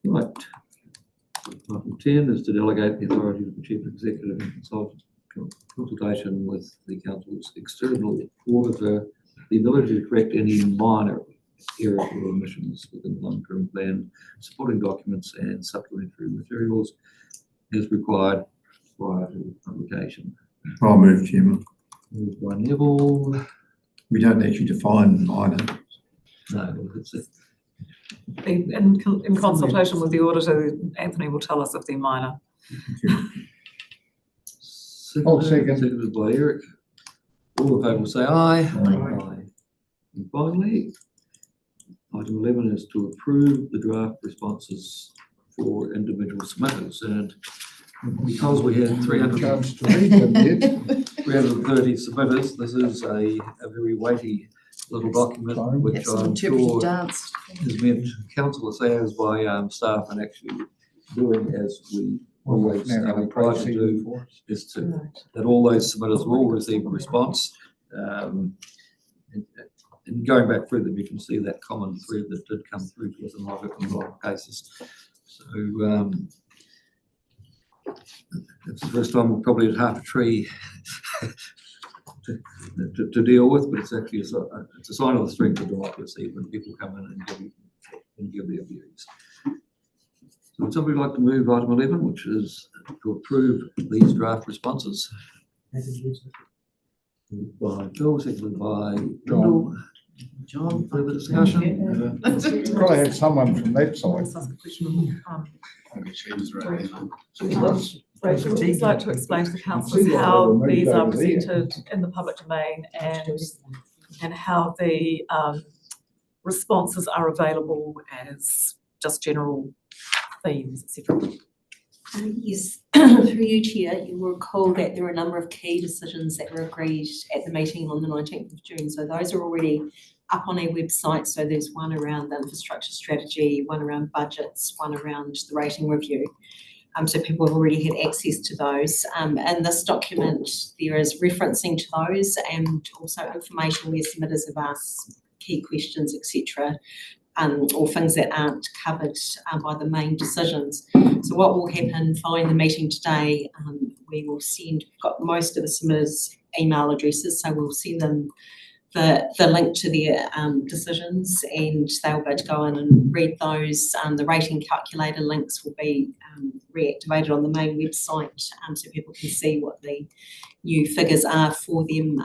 Right. Item 10 is to delegate the authority to the Chief Executive in consultation with the Council's external auditor, the ability to correct any minor errors or omissions within the long-term plan, supporting documents and supplementary materials as required prior to publication.
I'll move, Chairman.
Moved by Neville.
We don't actually define minor.
No, it's it.
In consultation with the auditor, Anthony will tell us if they're minor.
Seconded by Eric. All in favour will say aye. Aye. And finally, item 11 is to approve the draft responses for individual submitters. And because we had 330 submitters, this is a very weighty little document, which I'm sure has meant countless hours by staff and actually doing as we always try to do, is that all those submitters will receive a response. And going back through them, you can see that common thread that did come through to us in a lot of cases. So it's the first time we've probably had half a tree to deal with, but it's actually it's a sign of the strength of democracy when people come in and give their views. So would somebody like to move item 11, which is to approve these draft responses? Moved by Phil, seconded by John.
John.
Further discussion?
Probably had someone from that side.
Let's ask a question.
Maybe she was right.
Rachel, would you like to explain to the councillors how these are presented in the public domain and how the responses are available as just general themes, etc.?
Yes, through you, Chair, you will recall that there were a number of key decisions that were agreed at the meeting on the 19th of June. So those are already up on our website. So there's one around the infrastructure strategy, one around budgets, one around the rating review. So people have already had access to those. And this document, there is referencing to those and also information where submitters have asked key questions, etc. Or things that aren't covered by the main decisions. So what will happen following the meeting today, we will send, we've got most of the submitters' email addresses, so we'll send them the link to their decisions and they'll be able to go in and read those. The rating calculator links will be reactivated on the main website so people can see what the new figures are for them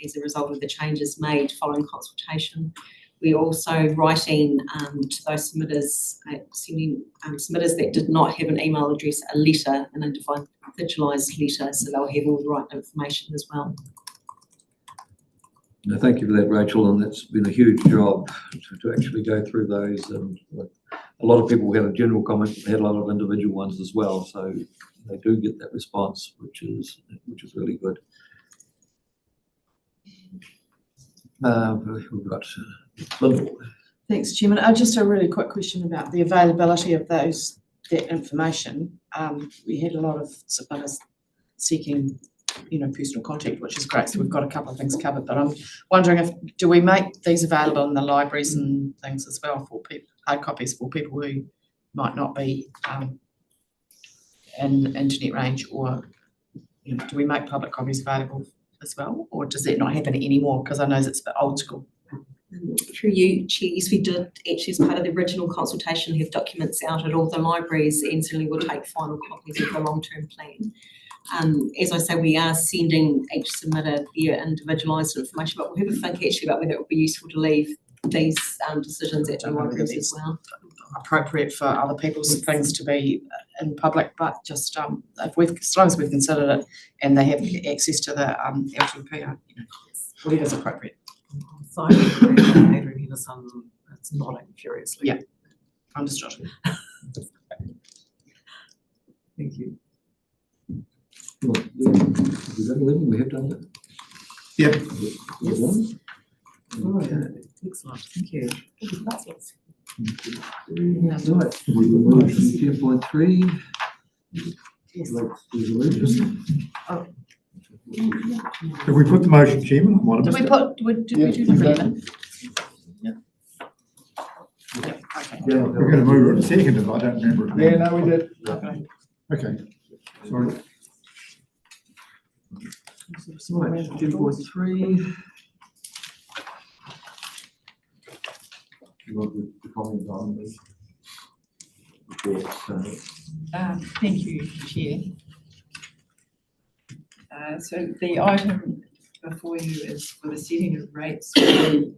as a result of the changes made following consultation. We're also writing to those submitters, sending submitters that did not have an email address, a letter, an individualised letter, so they'll have all the right information as well.
No, thank you for that, Rachel, and that's been a huge job to actually go through those. And a lot of people had a general comment, but had a lot of individual ones as well, so they do get that response, which is really good. We've got Lyndall.
Thanks, Chairman. Just a really quick question about the availability of that information. We had a lot of submitters seeking, personal contact, which is great. So we've got a couple of things covered, but I'm wondering do we make these available in the libraries and things as well for people, hard copies for people who might not be in internet range, or do we make public copies available as well, or does that not happen anymore? Because I know it's a bit old school.
Through you, Chair, yes, we did actually, as part of the original consultation, have documents out at all the libraries, and certainly we'll take final copies of the long-term plan. As I say, we are sending each submitter their individualised information, but we'll have a think actually about whether it would be useful to leave these decisions at the libraries as well.
Appropriate for other people's things to be in public, but just as long as we've considered it and they have access to the LTP, whatever's appropriate.
Sorry, Adrian Henderson, it's nodding furiously.
Yeah, understood.
Thank you. Well, we have done that.
Yep.
Yes. Okay, excellent, thank you.
Right, we will move to 10.3.
Yes.
Have we put the motion, Chairman?
Did we do the amendment?
Yeah,
We're going to move it in a second if I don't remember.
Yeah, no, we did.
Okay, sorry.
Right, 10.3. You want to comment on this?
Thank you, Chair. So the item before you is for the setting of rates for the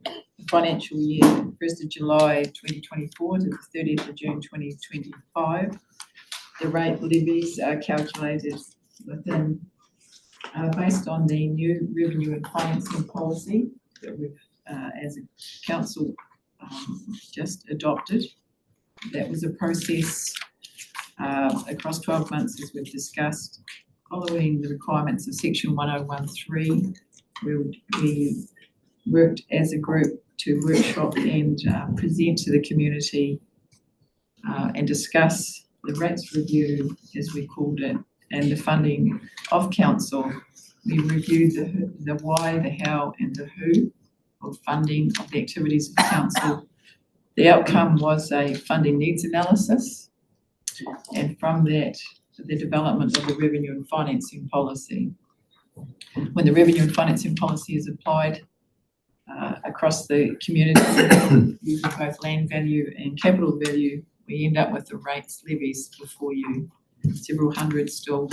financial year 1st of July 2024 to the 30th of June 2025. The rate levies are calculated within, based on the new revenue and financing policy that we've, as a council, just adopted. That was a process across 12 months, as we've discussed, following the requirements of section 1013. We worked as a group to workshop and present to the community and discuss the rates review, as we called it, and the funding of council. We reviewed the why, the how, and the who of funding of the activities of council. The outcome was a funding needs analysis, and from that, the development of the revenue and financing policy. When the revenue and financing policy is applied across the community, using both land value and capital value, we end up with the rates levies before you. Several hundred still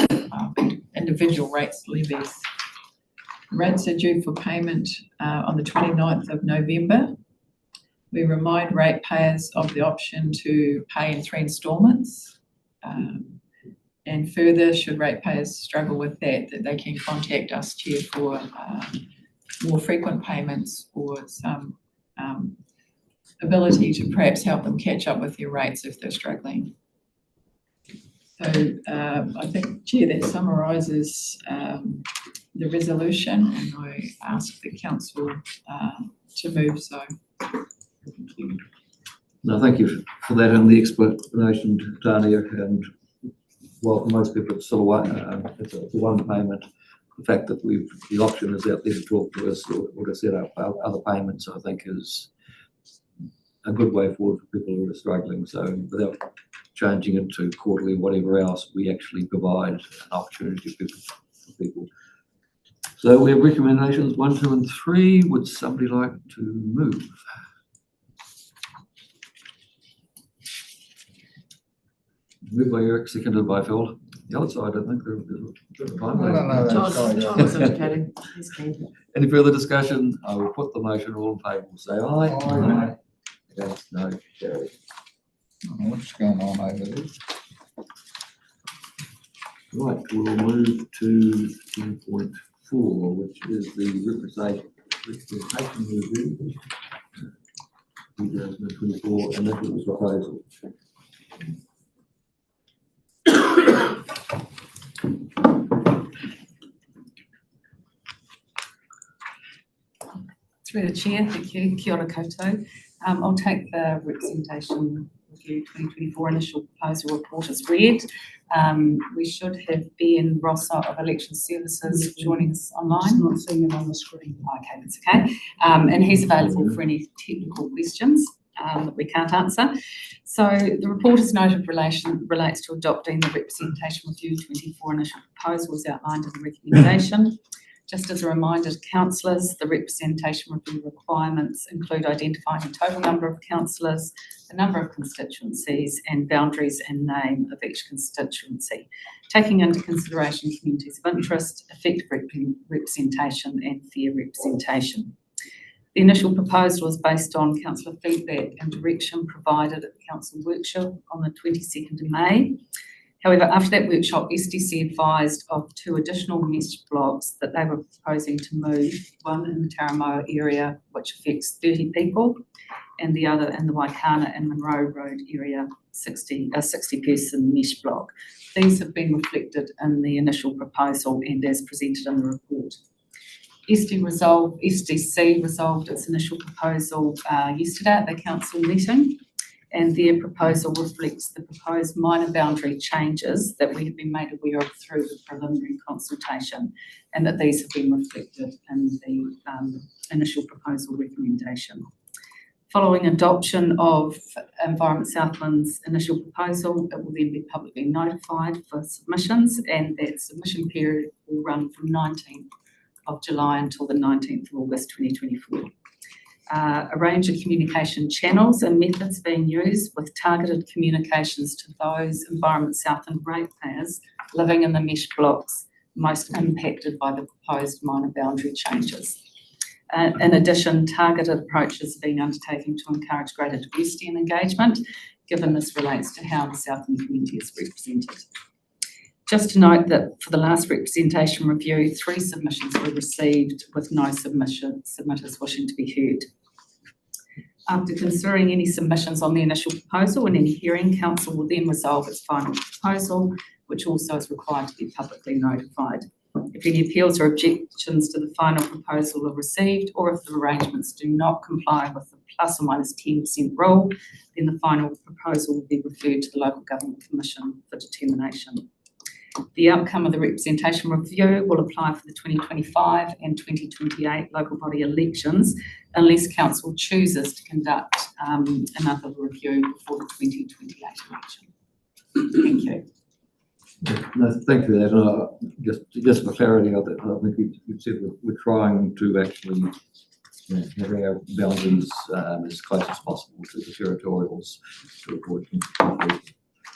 individual rates levies. Rates are due for payment on the 29th of November. We remind ratepayers of the option to pay in 3 instalments. And further, should ratepayers struggle with that they can contact us, Chair, for more frequent payments or some ability to perhaps help them catch up with their rates if they're struggling. So I think, Chair, that summarises the resolution, and I ask the council to move so. Thank you.
No, thank you for that and the explanation, Tania. And while most people it's still it's a one payment, the fact that the option is out there to talk to us or to set up other payments, I think is a good way forward for people who are struggling. So without changing it to quarterly or whatever else, we actually provide an opportunity for people. So we have recommendations 1, 2 and 3. Would somebody like to move? Moved by Eric, seconded by Phil. The other side, I think there's a time.
John was indicating. He's keen.
Any further discussion? I will put the motion. All in favour will say aye.
Aye.
Against, no, carried.
I don't know what's going on over there.
Right, we'll move to 10.4, which is the representation review. 2024 initial proposal.
Through the chair, thank you. Kia ora koutou. I'll take the representation review 2024 initial proposal report as read. We should have Ben Rossa of Election Services joining us online.
Just not seeing him on the screen.
Okay, that's okay. And he's available for any technical questions that we can't answer. So the report is noted relates to adopting the representation review 24 initial proposals outlined in the recommendation. Just as a reminder to councillors, the representation review requirements include identifying the total number of councillors, the number of constituencies and boundaries and name of each constituency, taking into consideration communities of interest, effective representation and fair representation. The initial proposal was based on councillor feedback and direction provided at the council workshop on the 22nd of May. However, after that workshop, SDC advised of 2 additional mesh blocks that they were proposing to move, one in the Taramoa area, which affects 30 people, and the other in the Waikana and Monroe Road area, 60 person mesh block. These have been reflected in the initial proposal and as presented in the report. SDC resolved its initial proposal yesterday at the council meeting, and their proposal reflects the proposed minor boundary changes that we have been made aware of through the preliminary consultation, and that these have been reflected in the initial proposal recommendation. Following adoption of Environment Southland's initial proposal, it will then be publicly notified for submissions, and that submission period will run from 19th of July until the 19th of August 2024. A range of communication channels and methods being used with targeted communications to those Environment Southland ratepayers living in the mesh blocks most impacted by the proposed minor boundary changes. In addition, targeted approaches are being undertaken to encourage greater diversity and engagement, given this relates to how the Southland community is represented. Just to note that for the last representation review, 3 submissions were received with no submitters wishing to be heard. After considering any submissions on the initial proposal and any hearing, council will then resolve its final proposal, which also is required to be publicly notified. If any appeals or objections to the final proposal are received, or if the arrangements do not comply with the plus or minus 10% rule, then the final proposal will be referred to the Local Government Commission for determination. The outcome of the representation review will apply for the 2025 and 2028 local body elections unless council chooses to conduct another review before the 2028 election. Thank you.
No, thank you for that. Just for clarity, I think you said we're trying to actually have our boundaries as close as possible to the territorials to avoid conflict.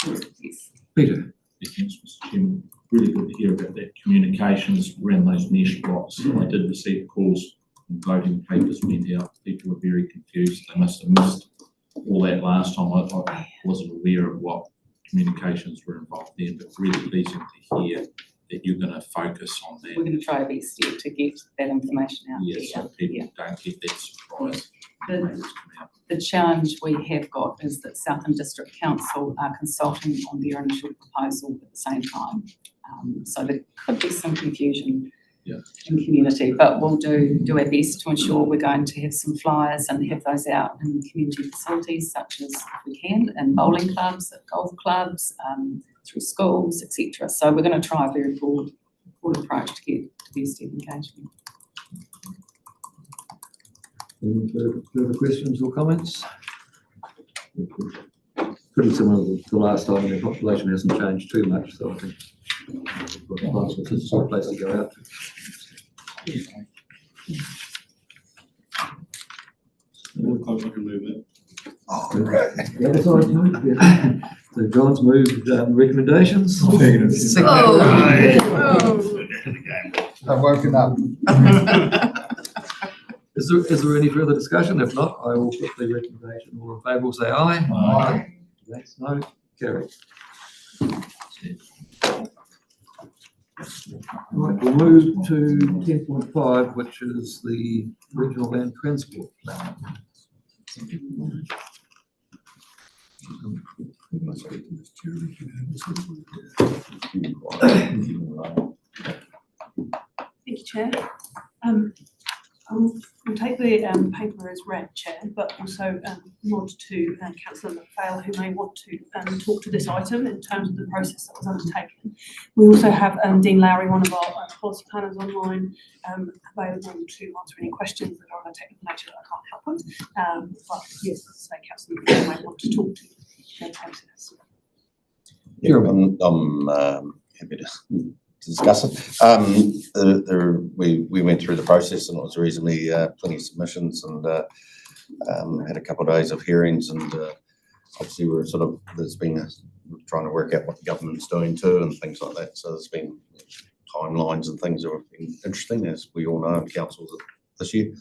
Yes.
Peter.
Yes, Mr. Chairman. really good to hear about that communications around those niche blocks. I did receive calls when voting papers went out. People were very confused. They must have missed all that last time. I wasn't aware of what communications were involved there, but really pleasing to hear that you're going to focus on that.
We're going to try our best to get that information out.
Yes, so people don't get that surprise.
The challenge we have got is that Southern District Council are consulting on their initial proposal at the same time. So there could be some confusion in community, but we'll do our best to ensure we're going to have some flyers and have those out in community facilities such as we can, in bowling clubs, at golf clubs, through schools, etc. So we're going to try a very broad approach to get the best engagement.
Any further questions or comments? Pretty similar to last time, the population hasn't changed too much, so I think it's a place to go out to.
I can move it.
The other side, no? Yeah. So John's moved recommendations.
I've woken up.
Is there any further discussion? If not, I will put the recommendation. All in favour will say aye. Aye. That's no, carried. Right, we'll move to 10.5, which is the regional land transport plan.
Thank you, Chair. I'll take the paper as read, Chair, but also nod to Councillor McPhail, who may want to talk to this item in terms of the process that was undertaken. We also have Dean Lowry, one of our policy planners online, available to answer any questions that are of a technical nature that I can't help with. But yes, as I say, Councillor McPhail may want to talk to the process.
Yeah, I'm happy to discuss it. We went through the process and it was reasonably plenty of submissions and had a couple of days of hearings and obviously there's been trying to work out what the government's doing too and things like that. So there's been timelines and things that have been interesting, as we all know in councils this year.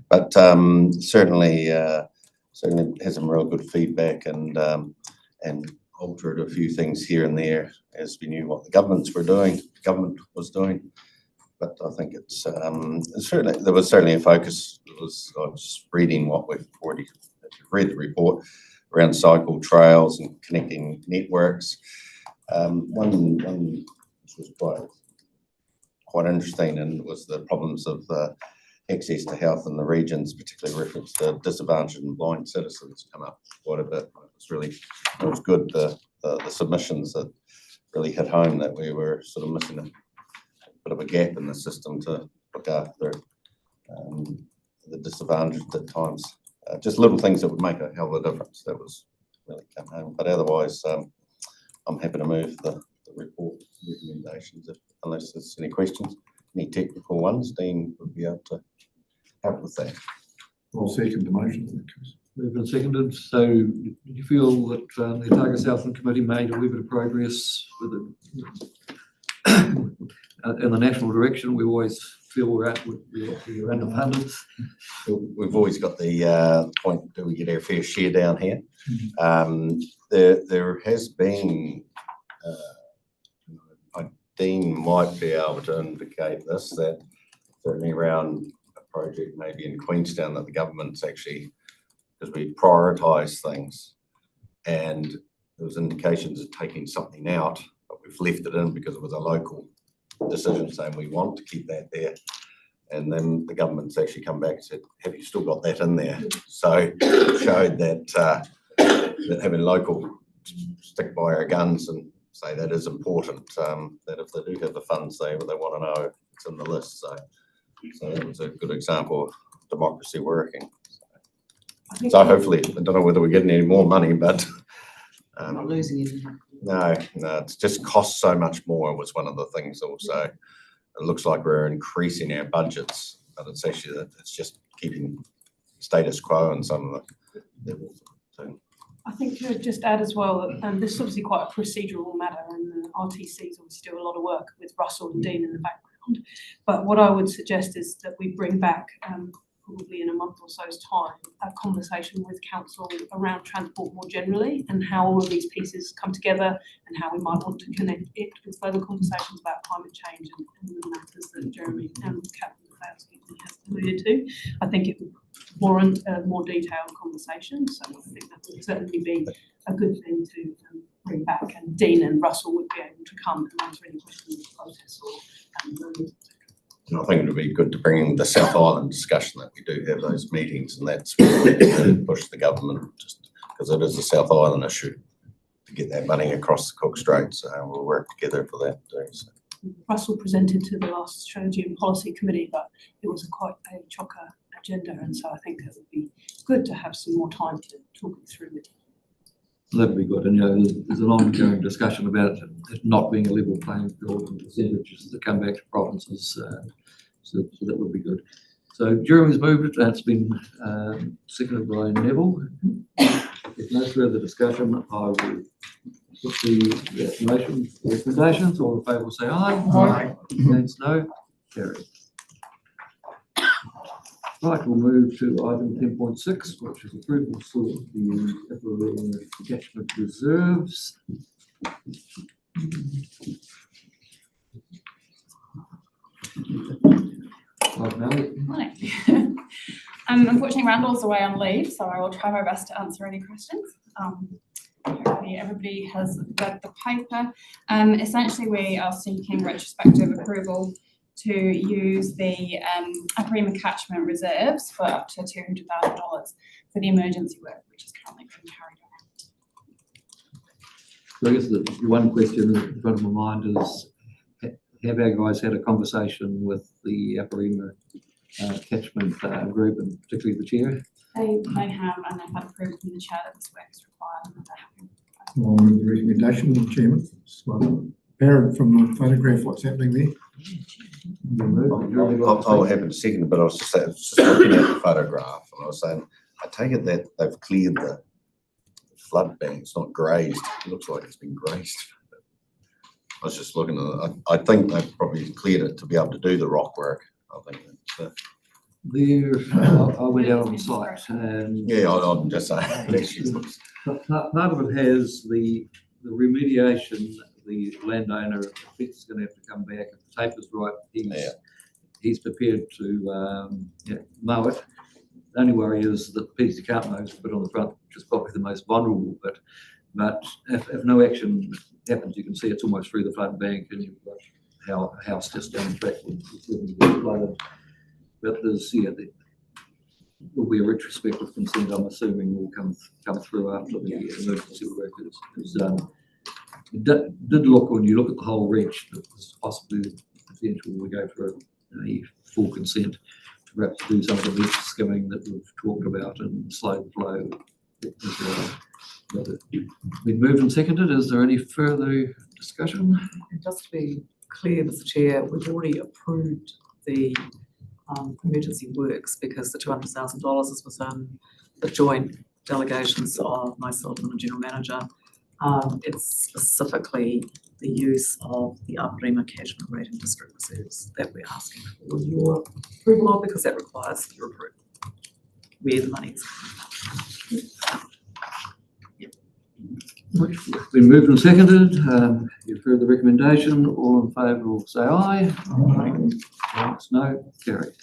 But certainly has some real good feedback and altered a few things here and there as we knew what the government was doing. But I think it's certainly, there was certainly a focus. I was reading what we've already read the report around cycle trails and connecting networks. One which was quite interesting and was the problems of access to health in the regions, particularly reference to disadvantaged and blind citizens come up quite a bit. It was good, the submissions that really hit home that we were sort of missing a bit of a gap in the system to look after the disadvantaged at times. Just little things that would make a hell of a difference. That was really come home. But otherwise, I'm happy to move the report recommendations unless there's any questions. Any technical ones, Dean would be able to help with that.
I'll second the motion.
Moved and seconded. So did you feel that the Otago Southland Committee made a wee bit of progress with it? In the national direction, we always feel we're underfunded.
We've always got the point, do we get our fair share down here? There has been, Dean might be able to indicate this, that certainly around a project maybe in Queenstown that the government's actually, because we prioritise things and there was indications of taking something out, but we've left it in because it was a local decision saying we want to keep that there. And then the government's actually come back and said, have you still got that in there? So it showed that, that having local stick by our guns and say that is important, that if they do have the funds there, they want to know it's in the list. So that was a good example of democracy working. So hopefully, I don't know whether we're getting any more money, but
Not losing anything.
no, it's just costs so much more was one of the things also. It looks like we're increasing our budgets, but it's actually, it's just keeping status quo in some of the levels. So
I think to just add as well, that this is obviously quite a procedural matter and the RTCs obviously do a lot of work with Russell and Dean in the background. But what I would suggest is that we bring back, probably in a month or so's time, a conversation with council around transport more generally and how all of these pieces come together and how we might want to connect it with further conversations about climate change and the matters that Jeremy and Captain has alluded to. I think it would warrant a more detailed conversation, so I think that would certainly be a good thing to bring back, and Dean and Russell would be able to come and answer any questions in the process or
And I think it would be good to bring in the South Island discussion, that we do have those meetings, and that's where we can push the government, just because it is a South Island issue, to get that money across the Cook Strait. So we'll work together for that too. So.
Russell presented to the last Strategy and Policy Committee, but it was quite a chocker agenda, and so I think it would be good to have some more time to talk it through with you.
That'd be good. And, you know, there's an ongoing discussion about it not being a level playing field and percentages that come back to provinces. So that would be good. So Jeremy's moved it. That's been seconded by Neville. If no further discussion, I will put the motion recommendations. All in favour will say aye.
Aye.
Against no. Carried. Right, we'll move to item 10.6, which is approval for the Epirina catchment reserves.
Morning. Unfortunately, Randall's away on leave, so I will try my best to answer any questions. Hopefully everybody has read the paper. Essentially, we are seeking retrospective approval to use the Epirina catchment reserves for up to $200,000 for the emergency work, which is currently being carried out.
So I guess the one question in front of my mind is, have our guys had a conversation with the Epirina catchment group, and particularly the chair?
They have, and they've had approval from the chair that this work is required, and they're happy.
I'll move the recommendation, Chairman. It's apparent from the photograph what's happening there.
I'll happen to second, but I was just looking at the photograph, and I was saying, I take it that they've cleared the flood bank. It's not grazed. It looks like it's been grazed. I was just looking at it. I think they've probably cleared it to be able to do the rock work. I think that,
I went out on the site and
yeah, I'm just saying.
part of it has the remediation. The landowner is going to have to come back if the tape is right. He's prepared to mow it. The only worry is that the piece you can't mow is put on the front, which is probably the most vulnerable bit. But if no action happens, you can see it's almost through the flood bank, and you've got a house just down the track with flooded. But there's there will be a retrospective consent, I'm assuming, will come through after the emergency work is done. It did look, when you look at the whole reach, that there's possibly the potential we go for a full consent to perhaps do some of the beach skimming that we've talked about and slow flow. Been moved and seconded. Is there any further discussion?
Just to be clear, Mr. Chair, we've already approved the emergency works because the $200,000 is within the joint delegations of myself and the General Manager. It's specifically the use of the Epirina catchment rating district reserves that we're asking for your approval of, because that requires your approval where the money is coming from.
Been moved and seconded. You've heard the recommendation. All in favour will say aye. Aye. Against no. Carried.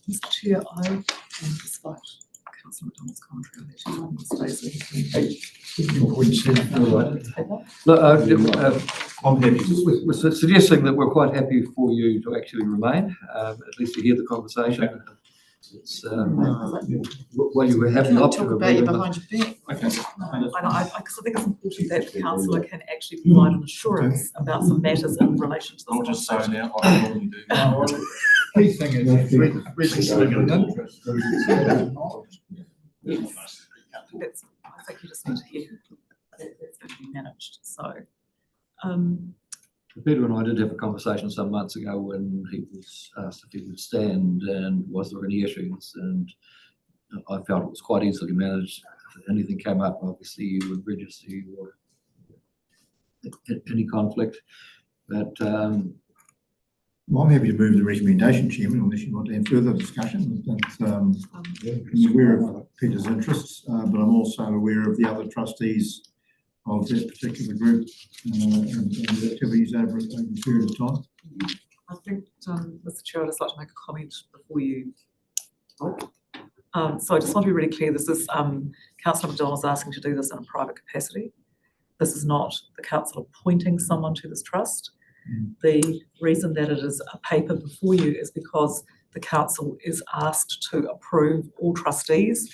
Mr. Chair, I am despite Councillor McDonald's commentary, I'll let you know
I'm happy. We're suggesting that we're quite happy for you to actually remain, at least to hear the conversation. It's well, you were having the option of
behind your back.
Okay.
Because I think it's important that the councillor can actually provide an assurance about some matters in relation to the.
I'll just zone out like I normally do.
Key thing is registering an interest.
Yes, I think you just need to hear that that's going to be managed, so.
Peter and I did have a conversation some months ago when he was asked if he would stand and was there any issues, and I felt it was quite easily managed anything came up, obviously you would register your any conflict. But
Well, I'm happy to move the recommendation, Chairman, unless you want to have further discussion. But, I'm aware of Peter's interests, but I'm also aware of the other trustees of that particular group and the activities over a period of time.
I think, Mr. Chair, I'd just like to make a comment before you vote. So I just want to be really clear, this is, Councillor McDonald's asking to do this in a private capacity. This is not the council appointing someone to this trust. The reason that it is a paper before you is because the council is asked to approve all trustees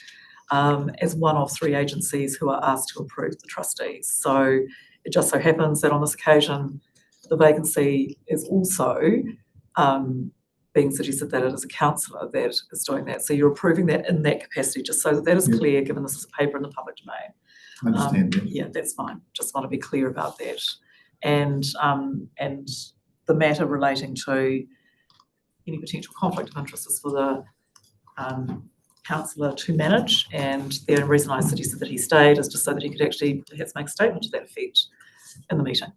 as one of 3 agencies who are asked to approve the trustees. So it just so happens that on this occasion, the vacancy is also being suggested that it is a councillor that is doing that. So you're approving that in that capacity, just so that that is clear, given this is a paper in the public domain.
I understand that.
Yeah, that's fine. Just want to be clear about that. And the matter relating to any potential conflict of interest is for the councillor to manage. And the only reason I suggested that he stayed is just so that he could actually perhaps make a statement to that effect in the meeting.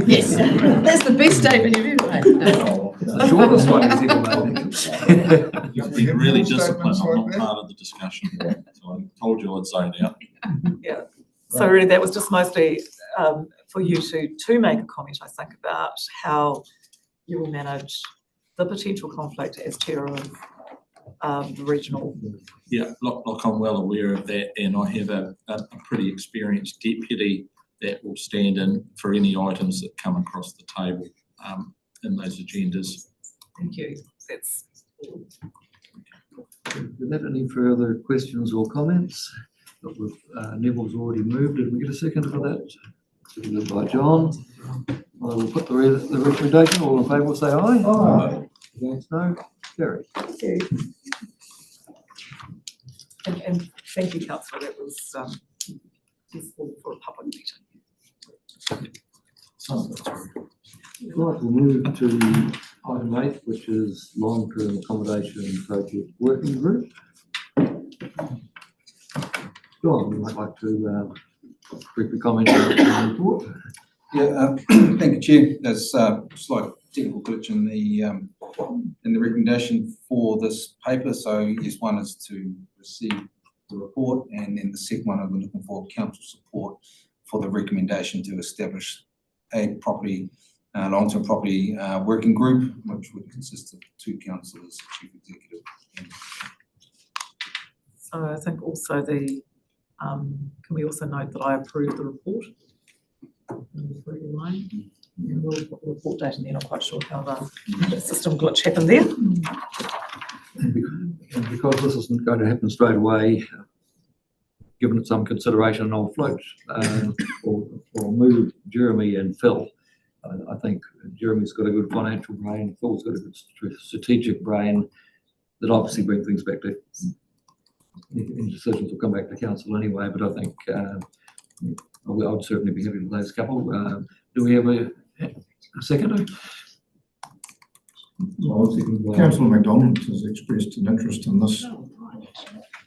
Yes, that's the best statement you've ever made. No.
the shortest one is ever made.
You've been really disciplined. I'm not part of the discussion. So I told you I'd zone out.
Yeah. So really, that was just mostly for you to make a comment, I think, about how you will manage the potential conflict as chair of the regional.
Yeah, look, I'm well aware of that, and I have a pretty experienced deputy that will stand in for any items that come across the table in those agendas.
Thank you. That's all.
Do we have any further questions or comments? Neville's already moved. Did we get a second for that? Seconded by John. I will put the recommendation. All in favour will say aye. Aye. Against no. Carried.
Thank you. And thank you, councillor. That was useful for a public meeting.
Right, we'll move to item 8, which is long-term accommodation project working group. John, you might like to briefly comment on the report.
Yeah, thank you, Chair. There's a slight technical glitch in the recommendation for this paper. So yes, one is to receive the report, and then the second one, I'm looking for council support for the recommendation to establish a property, long-term property working group, which would consist of 2 councillors, chief executive.
So I think also the, can we also note that I approve the report? And we'll put the report date in there. Not quite sure how the system glitch happened there.
And because this isn't going to happen straight away, given it some consideration, I'll float or move Jeremy and Phil. I think Jeremy's got a good financial brain, Phil's got a good strategic brain that obviously bring things back to, any decisions will come back to council anyway, but I think I would certainly be happy with those couple. Do we have a second?
Councillor McDonald has expressed an interest in this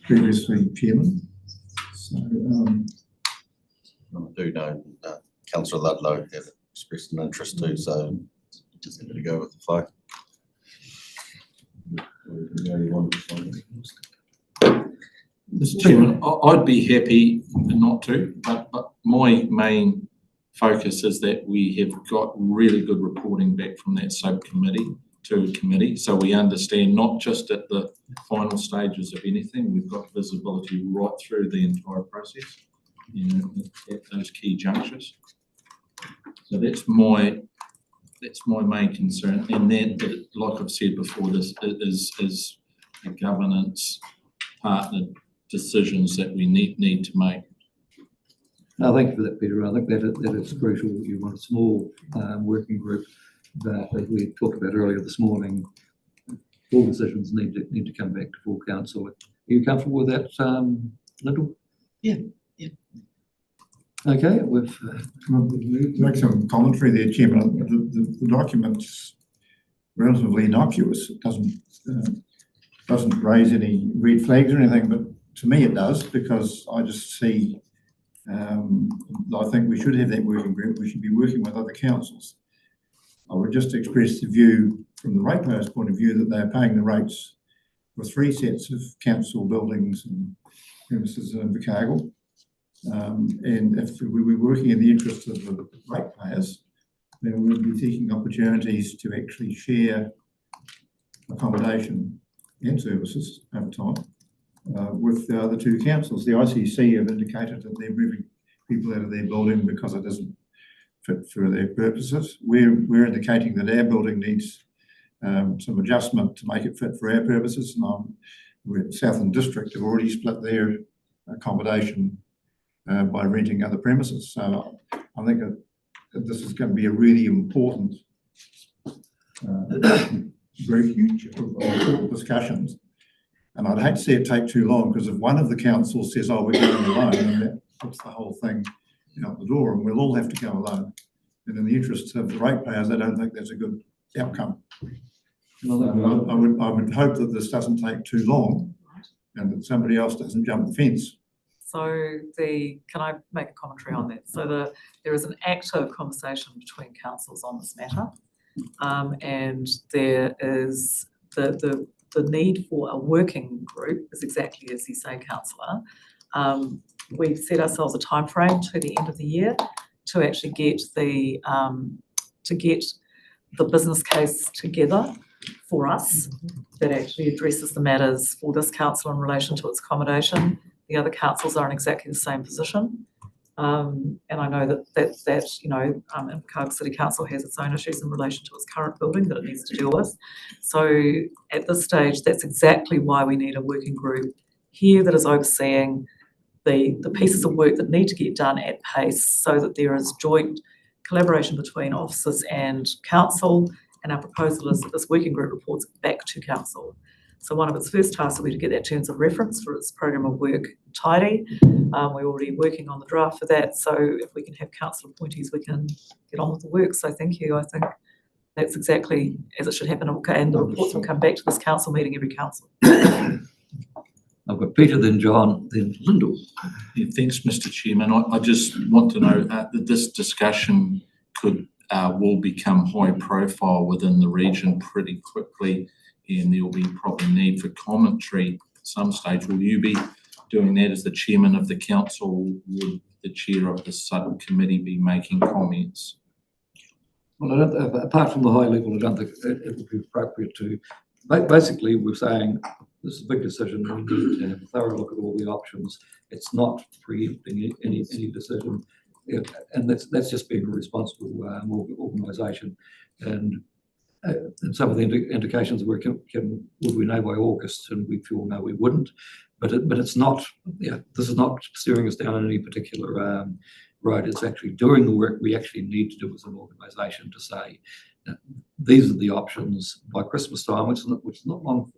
previously, Chairman. So,
I do know Councillor Ludlow have expressed an interest too, so just happy to go with the flow.
Mr. Chairman, I'd be happy not to, but my main focus is that we have got really good reporting back from that subcommittee to committee, so we understand not just at the final stages of anything, we've got visibility right through the entire process, you know, at those key junctures. So that's my main concern, and then, like I've said before, this is a governance partner decisions that we need to make.
No, thank you for that, Peter. I think that is crucial. You want a small working group, but as we talked about earlier this morning, all decisions need to come back to full council. Are you comfortable with that, Lyndall?
Yeah.
Okay, we've
make some commentary there, Chairman. The document's relatively innocuous. It doesn't doesn't raise any red flags or anything, but to me it does, because I just see, I think we should have that working group. We should be working with other councils. I would just express the view from the ratepayers' point of view that they are paying the rates for 3 sets of council buildings and premises in Invercargill. And if we were working in the interest of the ratepayers, then we would be seeking opportunities to actually share accommodation and services over time with the other 2 councils. The ICC have indicated that they're moving people out of their building because it isn't fit for their purposes. We're indicating that our building needs some adjustment to make it fit for our purposes. And we're Southern District have already split their accommodation by renting other premises. So I think that this is going to be a really important group of important discussions. And I'd hate to see it take too long, because if one of the councils says, oh, we're going alone, then that puts the whole thing out the door, and we'll all have to go alone. And in the interests of the ratepayers, I don't think that's a good outcome. I would hope that this doesn't take too long and that somebody else doesn't jump the fence.
So can I make a commentary on that? So there is an active conversation between councils on this matter, and there is the need for a working group is exactly as you say, councillor. We've set ourselves a time frame to the end of the year to actually get the business case together for us that actually addresses the matters for this council in relation to its accommodation. The other councils are in exactly the same position. And I know that Invercargill City Council has its own issues in relation to its current building that it needs to deal with. So at this stage, that's exactly why we need a working group here that is overseeing the pieces of work that need to get done at pace, so that there is joint collaboration between officers and council. And our proposal is that this working group reports back to council. So one of its first tasks will be to get that terms of reference for its program of work tidy. We're already working on the draft for that. So if we can have council appointees, we can get on with the work. So thank you. I think that's exactly as it should happen. And the reports will come back to this council meeting, every council.
I've got Peter, then John, then Lyndall.
Yeah, thanks, Mr. Chairman. I just want to know that this discussion will become high profile within the region pretty quickly, and there will be probably need for commentary at some stage. Will you be doing that as the chairman of the council? Would the chair of the subcommittee be making comments?
Well, apart from the high level, I don't think it would be appropriate to. Basically, we're saying this is a big decision. We need to have a thorough look at all the options. It's not preempting any decision, and that's just being a responsible organisation. And some of the indications were, would we know by August, and we feel no, we wouldn't. But it's not. Yeah, this is not steering us down any particular road. It's actually doing the work we actually need to do as an organisation to say these are the options by Christmas time, which is not long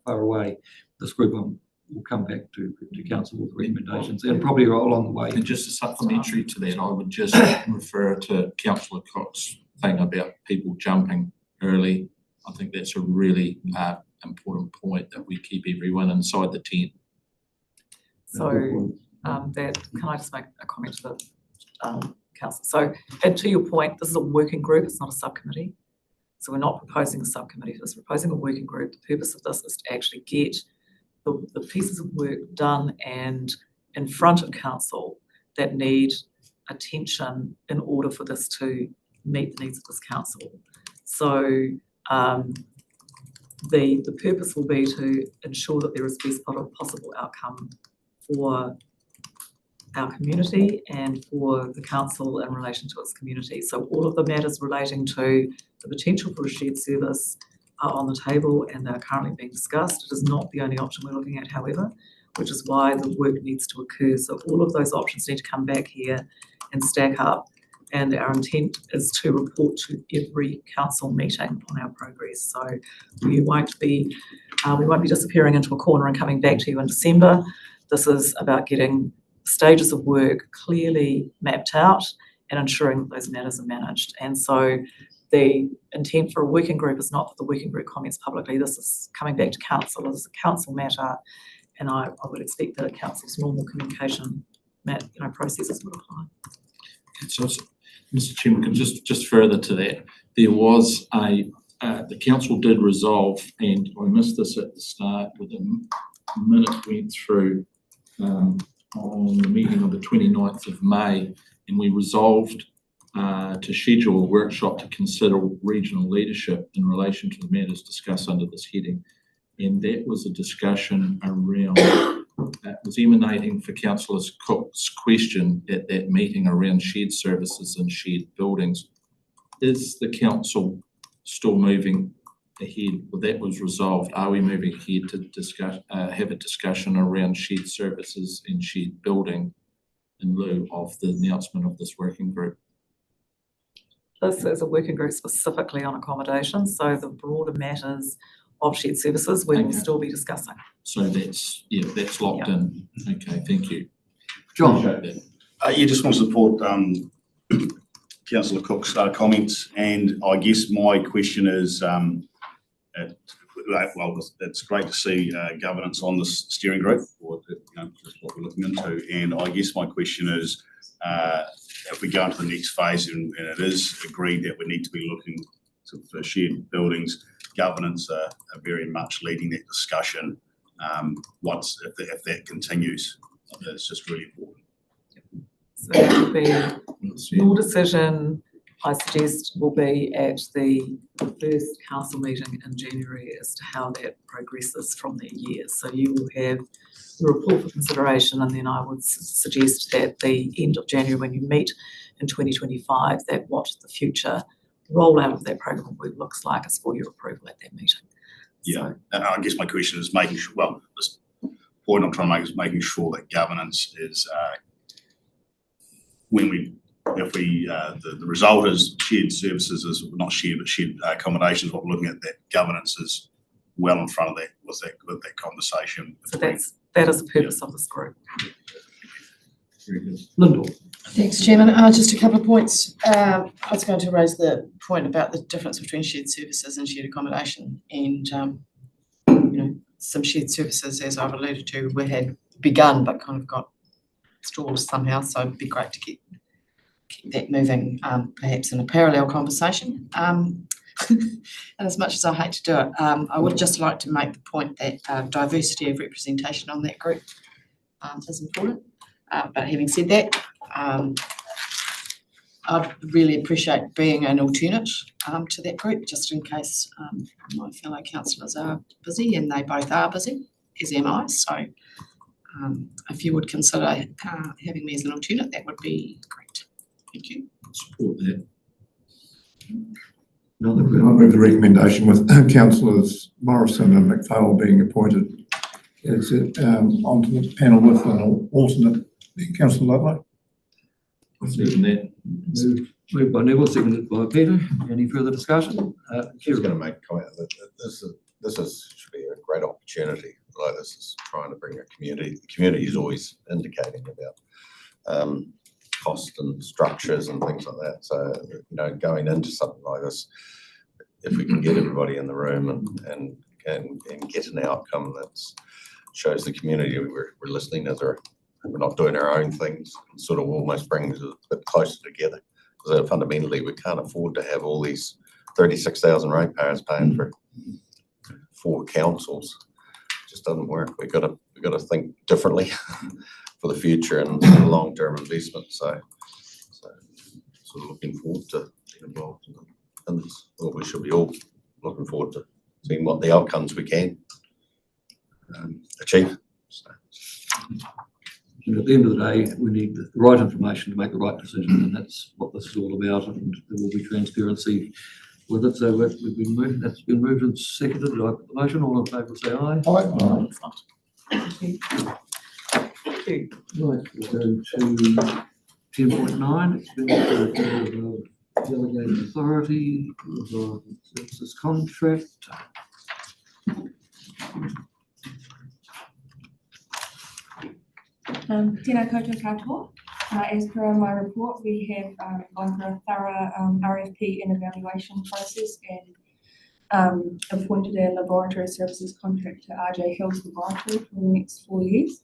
far away. This group will come back to council with recommendations, and probably along the way.
And just a supplementary to that, I would just refer to Councillor Cox's thing about people jumping early. I think that's a really important point, that we keep everyone inside the tent.
So can I just make a comment to the council? So, and to your point, this is a working group, it's not a subcommittee. So we're not proposing a subcommittee for this, we're proposing a working group. The purpose of this is to actually get the pieces of work done and in front of council that need attention in order for this to meet the needs of this council. So the purpose will be to ensure that there is the best possible outcome for our community and for the council in relation to its community. So all of the matters relating to the potential for a shared service are on the table, and they're currently being discussed. It is not the only option we're looking at, however, which is why the work needs to occur. So all of those options need to come back here and stack up. And our intent is to report to every council meeting on our progress. So we won't be disappearing into a corner and coming back to you in December. This is about getting stages of work clearly mapped out and ensuring that those matters are managed. And so the intent for a working group is not that the working group comments publicly. This is coming back to council. This is a council matter, and I would expect that council's normal communication processes would apply.
So, Mr. Chairman, just further to that, there was the council did resolve, and I missed this at the start, with a minute went through on the meeting of the 29th of May, and we resolved to schedule a workshop to consider regional leadership in relation to the matters discussed under this heading. And that was a discussion around, was emanating for Councillor Cook's question at that meeting around shared services and shared buildings. Is the council still moving ahead? Well, that was resolved. Are we moving ahead to discuss, have a discussion around shared services and shared building in lieu of the announcement of this working group?
This is a working group specifically on accommodation, so the broader matters of shared services we will still be discussing.
So that's locked in. Okay, thank you.
John.
You just want to support Councillor Cook's comments, and I guess my question is, well, it's great to see governance on this steering group, or just what we're looking into. And I guess my question is, if we go into the next phase and it is agreed that we need to be looking for shared buildings, governance are very much leading that discussion. If that continues, it's just really important.
So that would be your decision, I suggest, will be at the first council meeting in January as to how that progresses from that year. So you will have the report for consideration, and then I would suggest that the end of January, when you meet in 2025, that what the future rollout of that program looks like is for your approval at that meeting.
Yeah, and I guess my question is making sure, well, this point I'm trying to make is making sure that governance is, if the result is shared services, is not shared, but shared accommodations, what we're looking at, that governance is well in front of that, with that conversation.
So that is the purpose of this group.
Very good.
Lyndall.
Thanks, Chairman. Just a couple of points. I was going to raise the point about the difference between shared services and shared accommodation, and some shared services, as I've alluded to, we had begun but kind of got stalled somehow. So it'd be great to keep that moving, perhaps in a parallel conversation. And as much as I hate to do it, I would just like to make the point that diversity of representation on that group is important. But having said that, I'd really appreciate being an alternate to that group, just in case my fellow councillors are busy, and they both are busy, as am I. So if you would consider having me as an alternate, that would be great. Thank you.
Support that.
I move the recommendation with councillors Morrison and McPhail being appointed as onto the panel with an alternate, councillor Ludlow.
Second that.
Moved by Neville, seconded by Peter. Any further discussion?
Just going to make a comment that this should be a great opportunity. Like, this is trying to bring a community. The community is always indicating about cost and structures and things like that. So, going into something like this, if we can get everybody in the room and get an outcome that shows the community we're listening, we're not doing our own things, it sort of almost brings us a bit closer together. Because fundamentally, we can't afford to have all these 36,000 ratepayers paying for 4 councils. It just doesn't work. We've got to think differently for the future and long-term investment. So sort of looking forward to being involved in this. Well, we should be all looking forward to seeing what the outcomes we can achieve. So.
And at the end of the day, we need the right information to make the right decision, and that's what this is all about. And there will be transparency with it. So that's been moved and seconded. I put the motion. All in favour, say aye.
Aye.
Thank you. Thank you.
Right, we'll go to 10.9. Expenditure of delegated authority of services contract.
Tēnā koutou katoa. As per my report, we have gone through a thorough RFP and evaluation process and appointed our laboratory services contractor RJ Hills Laboratory for the next 4 years.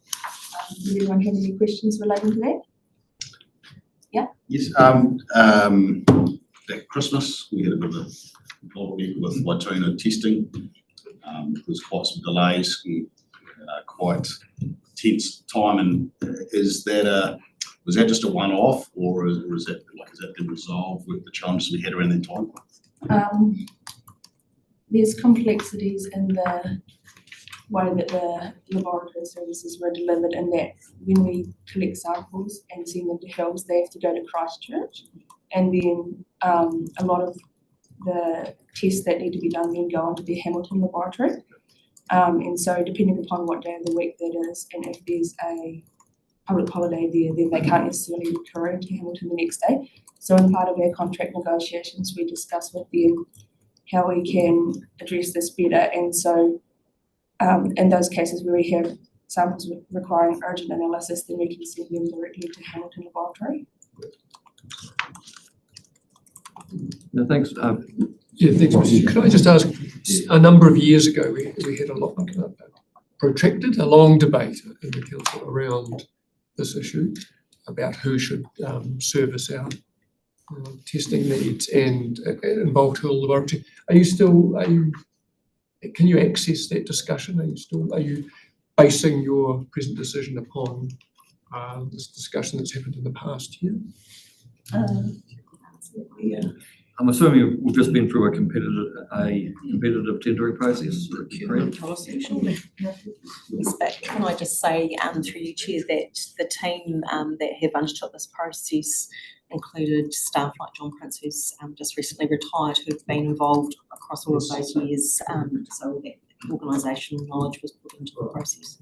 Does anyone have any questions relating to that? Yeah.
Yes, at Christmas, we had a bit of a bottleneck with Waituna testing. There was quite some delays and quite tense time. And was that just a one-off, or is that been resolved with the challenges we had around that time?
There's complexities in the way that the laboratory services were delivered, and that when we collect samples and send them to Hills, they have to go to Christchurch, and then a lot of the tests that need to be done then go on to the Hamilton laboratory. And so depending upon what day of the week that is, and if there's a public holiday there, then they can't necessarily courier to Hamilton the next day. So in part of our contract negotiations, we discuss with them how we can address this better. And so in those cases where we have samples requiring urgent analysis, then we can send them directly to Hamilton Laboratory.
No, thanks.
Yeah, thanks, Mr. Could I just ask, a number of years ago, we had a lot protracted, a long debate in the council around this issue about who should service our testing needs, and involved Hill Laboratory. Can you access that discussion? Are you basing your present decision upon this discussion that's happened in the past year?
Yeah. I'm assuming we've just been through a competitive tendering process.
Yes, but can I just say through you, Chair, that the team that have undertook this process included staff like John Prince, who's just recently retired, who've been involved across all of those years, so that organisational knowledge was put into the process.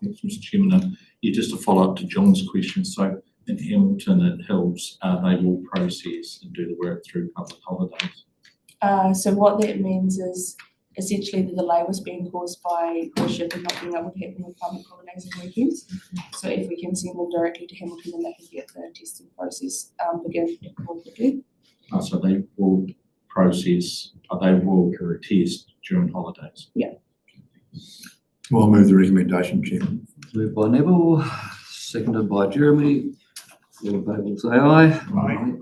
Thanks, Mr. Chairman. Just to follow up to John's question, so in Hamilton at Hills, they will process and do the work through public holidays.
So what that means is essentially the delay was being caused by the shipping not being able to happen with public holidays and weekends. So if we can send them directly to Hamilton, then they can get the testing process begin more quickly.
So they will process, they will test during holidays?
Yeah.
Well, I'll move the recommendation, Chairman.
Moved by Neville, seconded by Jeremy. All in favour, say aye.
Aye.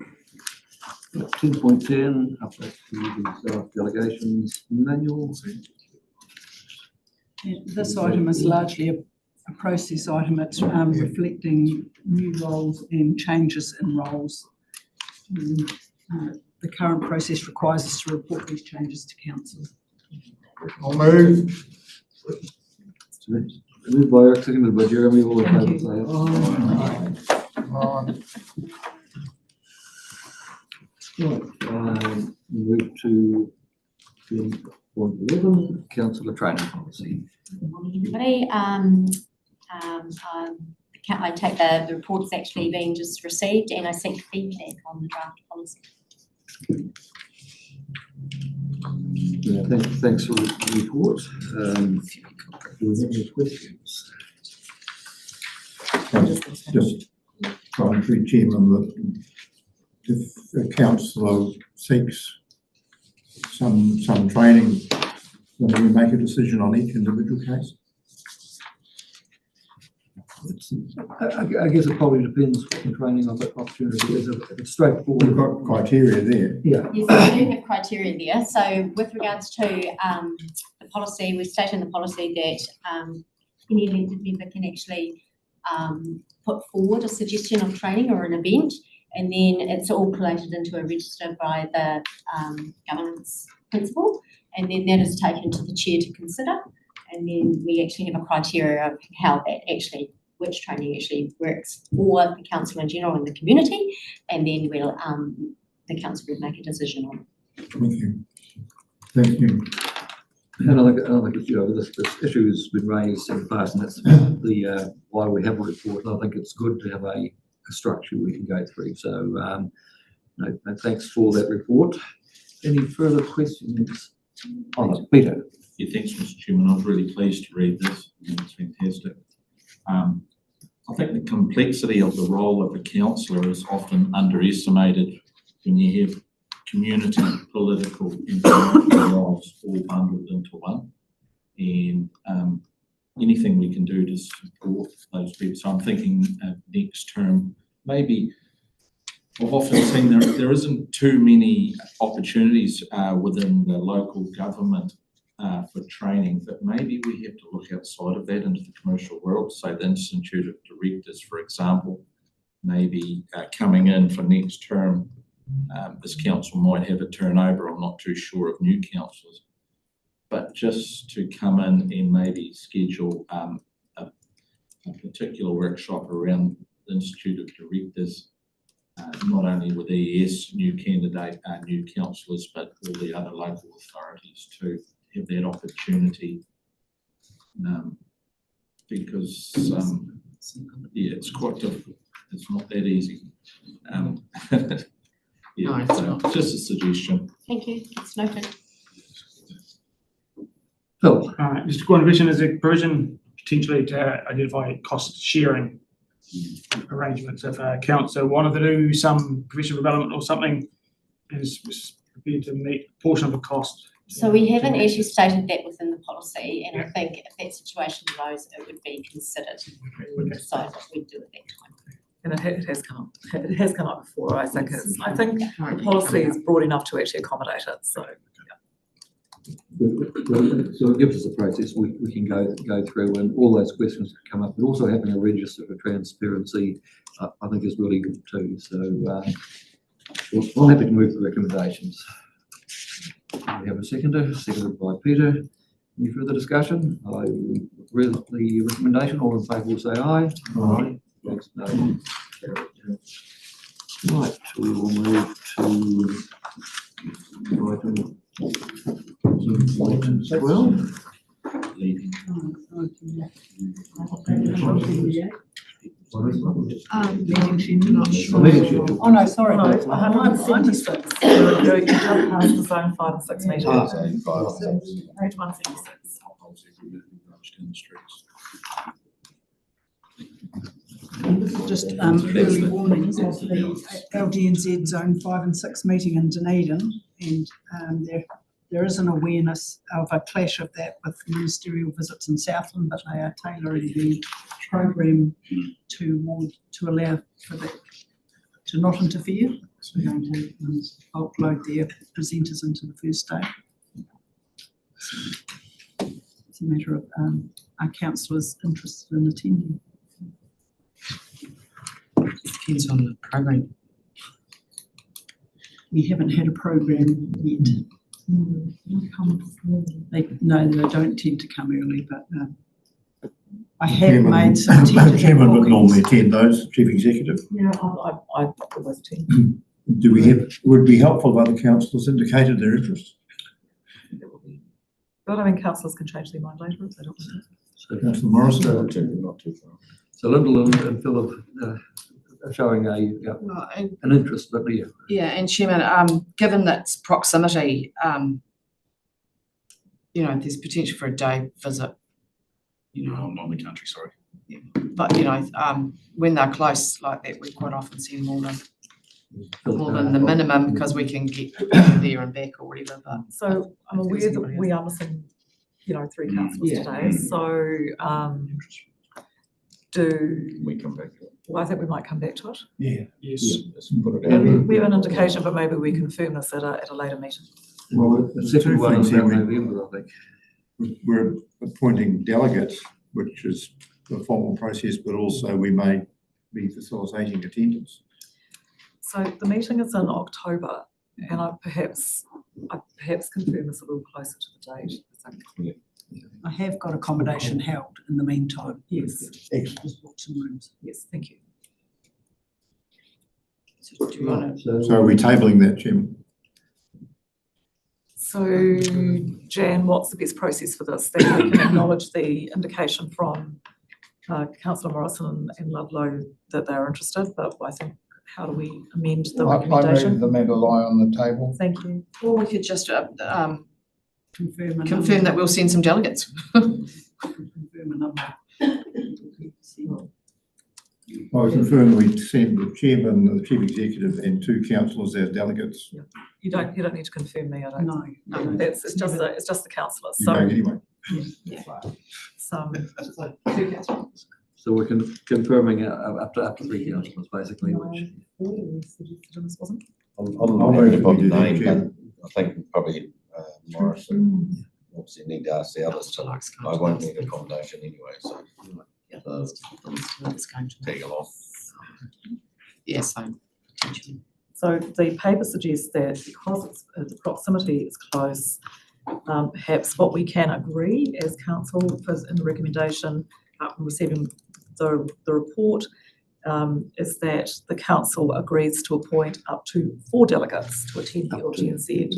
10.10, up to the staff delegations manual.
This item is largely a process item. It's reflecting new roles and changes in roles. The current process requires us to report these changes to council.
I'll move.
Moved by Eric, seconded by Jeremy. All in favour, say aye. Right, move to 10.11, councillor training policy.
Good morning, everybody. I take the report's actually been just received, and I seek feedback on the draft policy.
Yeah, thanks for the report. Do we have any questions?
Just trying to Chairman that if a councillor seeks some training, then we make a decision on each individual case?
I guess it probably depends what the training opportunity is. If it's straightforward.
We've got criteria there.
Yeah.
Yes, we do have criteria there. So with regards to the policy, we state in the policy that any elected member can actually put forward a suggestion of training or an event, and then it's all collated into a register by the governance principal, and then that is taken to the chair to consider, and then we actually have a criteria of how that actually, which training actually works for the council in general and the community, and then we'll the council will make a decision on it.
Thank you. Thank you.
And I think this issue has been raised in the past, and that's the why we have a report. And I think it's good to have a structure we can go through. So no, thanks for that report. Any further questions? Oh, Peter.
Yeah, thanks, Mr. Chairman. I was really pleased to read this. It's fantastic. I think the complexity of the role of a councillor is often underestimated when you have community, political, and community roles all bundled into one. And anything we can do to support those people. So I'm thinking next term, maybe I've often seen there isn't too many opportunities within the local government for training, but maybe we have to look outside of that into the commercial world. Say the Institute of Directors, for example, maybe coming in for next term, this council might have a turnover, I'm not too sure, of new councillors, but just to come in and maybe schedule a particular workshop around the Institute of Directors, not only with EES, new councillors, but all the other local authorities to have that opportunity, because it's quite difficult. It's not that easy.
No, it's
so
not.
just a suggestion.
Thank you, it's noted.
Phil.
Just one question, is a provision potentially to identify cost sharing arrangements if a council wanted to do some professional development or something, is prepared to meet a portion of the cost?
So we haven't actually stated that within the policy, and I think if that situation arose, it would be considered. We would decide what we'd do at that time.
And it has come up before. I think the policy is broad enough to actually accommodate it, so.
So it gives us a process we can go through, and all those questions that come up, but also having a register for transparency, I think is really good too. So I'm happy to move the recommendations. We have a seconded by Peter. Any further discussion? I read the recommendation. All in favour will say aye. Aye. Against, no. Right, we will move to item 12.
Oh, no, sorry.
No, 176. You just passed the zone 5 and 6 meeting. Page 176.
This is just early warnings of the LDNZ Zone 5 and 6 meeting in Dunedin, and there is an awareness of a clash of that with ministerial visits in Southland, but they are tailoring the program to allow for that to not interfere. So we're going to upload their presenters into the first day. It's a matter of our councillors interested in attending.
Depends on the program.
We haven't had a program yet. They don't tend to come early, but I have made some tentative
Chairman would
bookings.
normally attend those, Chief Executive.
Yeah, I always attend.
Would it be helpful if other councillors indicated their interest?
But I mean, councillors can change their mind later if they don't want to.
So
Councillor Morris,
not too far. So Lyndall and Philip are showing an interest, but yeah.
Yeah, and Chairman, given that proximity, there's potential for a day visit,
Not in the country, sorry.
Yeah. But, when they're close like that, we quite often see more than the minimum because we can get there and back or whatever, but.
So I'm aware that we are missing, 3 councillors today, so do we come back to it? Well, I think we might come back to it.
Yeah.
Yes.
We have an indication, but maybe we confirm this at a later meeting.
Well,
The second one is
here.
around November, I think.
We're appointing delegates, which is the formal process, but also we may be facilitating attendance.
So the meeting is in October, and I perhaps confirm this a little closer to the date.
I have got accommodation held in the meantime.
Yes.
Just booked some rooms.
Yes, thank you.
So do you want to?
So are we tabling that, Chairman?
So, Jan, what's the best process for this? That we can acknowledge the indication from Councillor Morrison and Ludlow that they're interested, but I think, how do we amend the
I
recommendation?
move the matter lie on the table.
Thank you.
Or we could just
Confirm
that we'll send some delegates.
Confirm a number.
I confirm we send the chairman, the chief executive and 2 councillors as delegates.
You don't need to confirm me, I don't.
No, no.
It's just the councillors,
You
so.
go anyway.
So,
So we're confirming up to 3 councillors, basically, which.
Wasn't?
On everybody name, but I think probably Morris and obviously need to ask the others, so I won't need accommodation anyway, so. Take along.
Yes.
So the paper suggests that because the proximity is close, perhaps what we can agree as council in the recommendation from receiving the report is that the council agrees to appoint up to 4 delegates to attend the LGNZ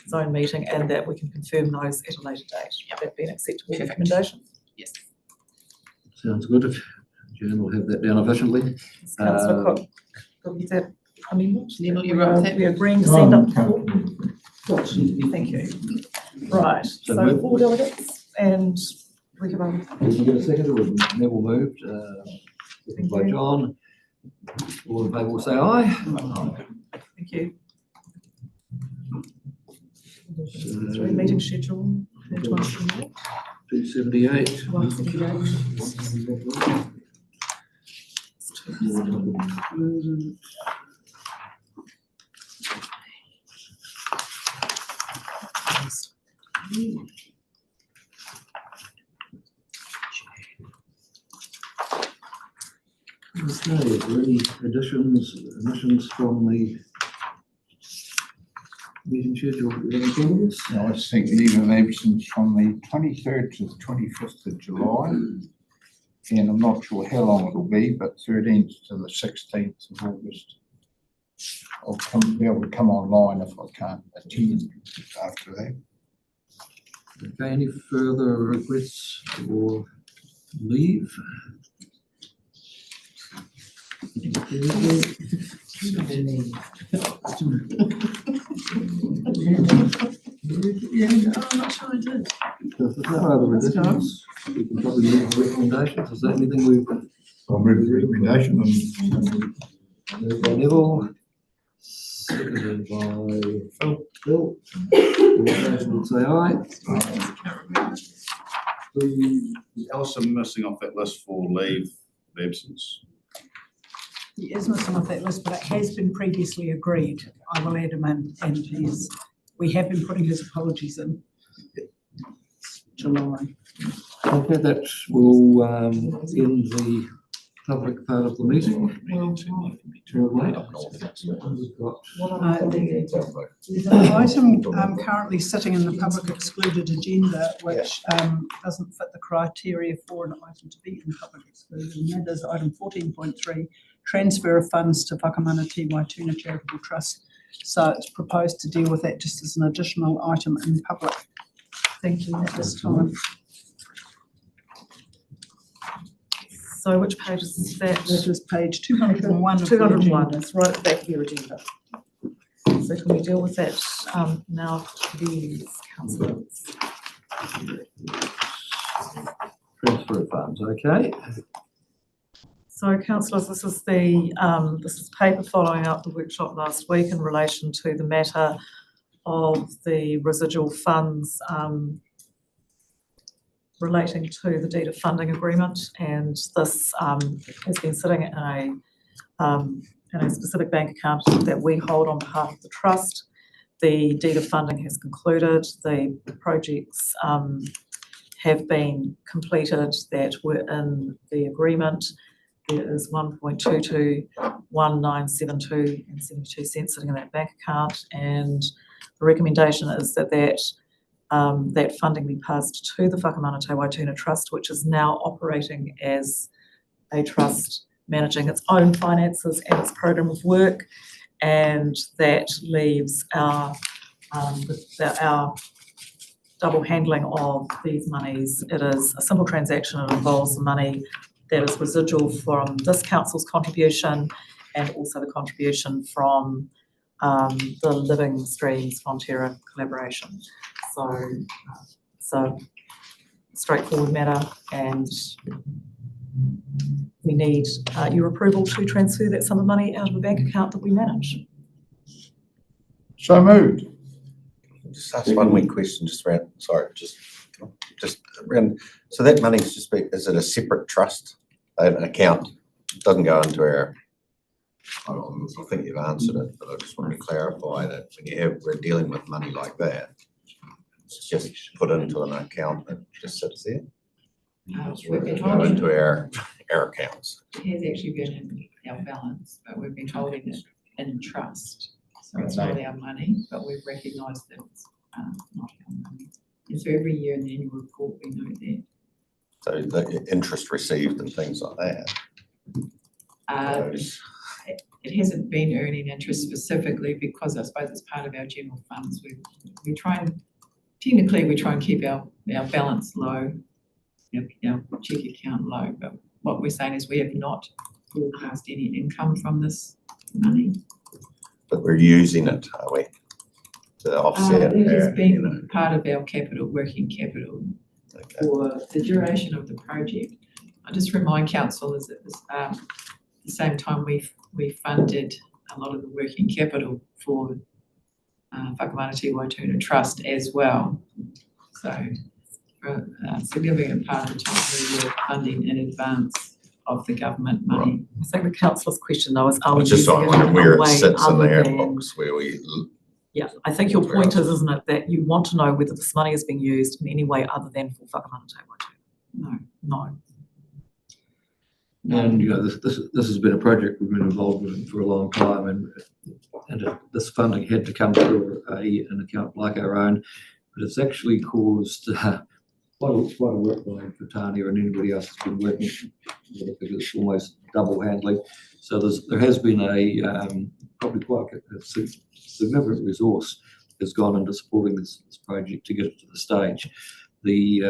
zone meeting, and that we can confirm those at a later date. That'd be an acceptable recommendation.
Yes.
Sounds good. Jan will have that down efficiently.
Councillor Cook, is that amendment?
Neville, you're right with that?
We're agreeing to send up to 4. Good, thank you. Right, so 4 delegates, and we have a.
Can you get a second? Neville moved, seconded by John. All in favour will say aye.
Thank you. Meeting schedule.
278.
178.
Okay, is there any omissions from the meeting schedule?
I was thinking leave of absence from the 23rd to the 25th of July. And I'm not sure how long it'll be, but 13th to the 16th of August. I'll be able to come online if I can't attend after that.
Okay, any further requests for leave?
I'm not sure I did.
If there's no other additions, we can probably move to recommendations. Is there anything we've?
I'll move the recommendation
Moved by Neville, seconded by Phil. All those would say aye.
Is Alison missing off that list for leave of absence?
He is missing off that list, but it has been previously agreed. I will add him in, and we have been putting his apologies in July.
Okay, that will end the public part of the meeting.
There's an item currently sitting in the public excluded agenda, which doesn't fit the criteria for an item to be in public excluded, and that is item 14.3, transfer of funds to Whakamana Waituna Charitable Trust. So it's proposed to deal with that just as an additional item in public.
Thank you.
At this time.
So which page is that?
That is page 201 of the
201,
agenda.
it's right at the back of your agenda. So can we deal with that now, please, councillors?
Transfer of funds, okay.
So councillors, this is paper following up the workshop last week in relation to the matter of the residual funds relating to the deed of funding agreement, and this has been sitting in a specific bank account that we hold on behalf of the trust. The deed of funding has concluded. The projects have been completed that were in the agreement. There is 1.22, 1972 and 72 cents sitting in that bank account, and the recommendation is that that funding be passed to the Whakamana Waituna Trust, which is now operating as a trust managing its own finances and its program of work, and that leaves our double handling of these monies. It is a simple transaction. It involves money that is residual from this council's contribution and also the contribution from the Living Streams Fonterra collaboration. So it's a straightforward matter, and we need your approval to transfer that sum of money out of a bank account that we manage.
So moved.
Just ask one wee question just around, sorry, just around, so that money's just, is it a separate trust, an account? It doesn't go into our, I think you've answered it, but I just want to clarify that when we're dealing with money like that, it's just put into an account that just sits there?
We've been
Go
holding,
into our accounts.
it has actually been in our balance, but we've been holding it in trust. So it's not our money, but we've recognised that it's not our money. And so every year in the annual report, we note that.
So the interest received and things like that.
It hasn't been earning interest specifically because I suppose it's part of our general funds. We try and, technically, we try and keep our balance low, our check account low, but what we're saying is we have not forecast any income from this money.
But we're using it, are we? To offset
It has
our,
been part of our capital, working capital for the duration of the project. I just remind councillors that at the same time we funded a lot of the working capital for Whakamanati Waituna Trust as well. So for a significant part of the time we were funding in advance of the government money.
I think the councillor's question though is, are we
just
using
like
it in
where
a
it
way
sits in
other
our
than?
books, where we.
Yeah, I think your point is, isn't it, that you want to know whether this money is being used in any way other than for Whakamanati Waituna? No.
And, you know, this has been a project we've been involved with for a long time, and this funding had to come through an account like our own, but it's actually caused quite a workload for Tania and anybody else that's been working with it, because it's almost double handling. So there has been probably quite a significant resource has gone into supporting this project to get it to the stage. The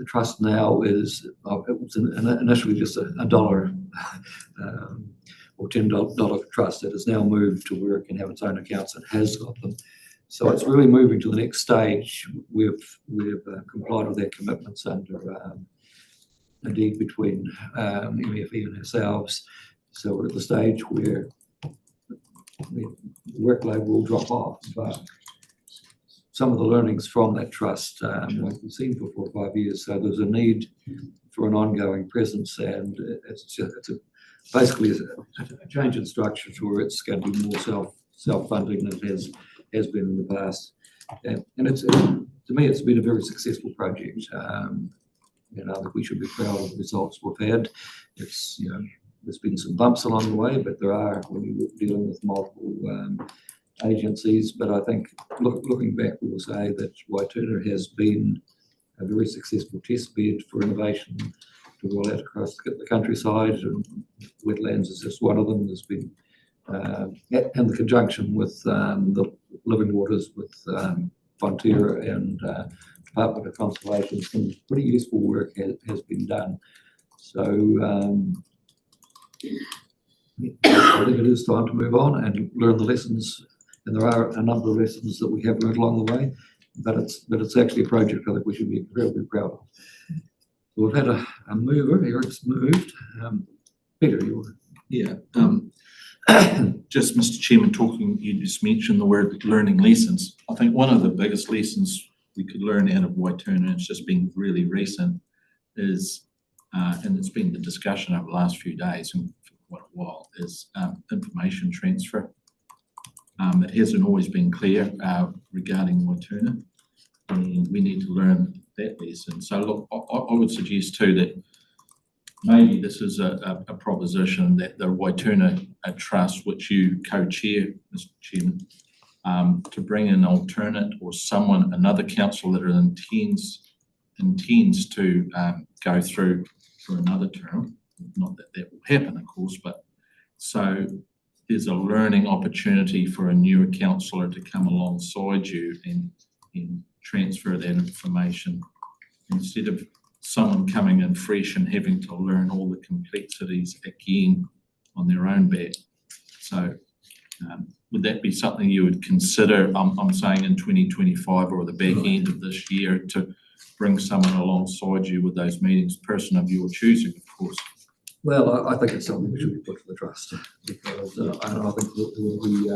trust now is, it was initially just a dollar or $10 trust. It has now moved to where it can have its own accounts and has got them. So it's really moving to the next stage. We've complied with their commitments under a deed between MFE and ourselves. So we're at the stage where the workload will drop off, but some of the learnings from that trust we've seen for 4 or 5 years. So there's a need for an ongoing presence, and it's basically a change in structure to where it's going to be more self-funding than it has been in the past. And it's, to me, it's been a very successful project. You know, I think we should be proud of the results we've had. It's, you know, there's been some bumps along the way, but there are when you're dealing with multiple agencies. But I think looking back, we will say that Waituna has been a very successful test bed for innovation to roll out across the countryside, and wetlands is just one of them. There's been and the conjunction with the Living Waters with Fonterra and Department of Conservation, some pretty useful work has been done. So I think it is time to move on and learn the lessons, and there are a number of lessons that we have learned along the way, but it's actually a project I think we should be incredibly proud of. So we've had a mover, Eric's moved. Peter,
just Mr. Chairman, you just mentioned the word learning lessons. I think one of the biggest lessons we could learn out of Waituna, it's just been really recent, is, and it's been the discussion over the last few days and for quite a while, is information transfer. It hasn't always been clear regarding Waituna, and we need to learn that lesson. So look, I would suggest too that maybe this is a proposition that the Waituna Trust, which you co-chair, Mr. Chairman, to bring an alternate or another councillor that intends to go through for another term. Not that that will happen, of course, but so there's a learning opportunity for a newer councillor to come alongside you and transfer that information instead of someone coming in fresh and having to learn all the complexities again on their own back. So would that be something you would consider, I'm saying in 2025 or the back end of this year, to bring someone alongside you with those meetings, person of your choosing, of course.
Well, I think it's something that should be put to the trust because and I think there will be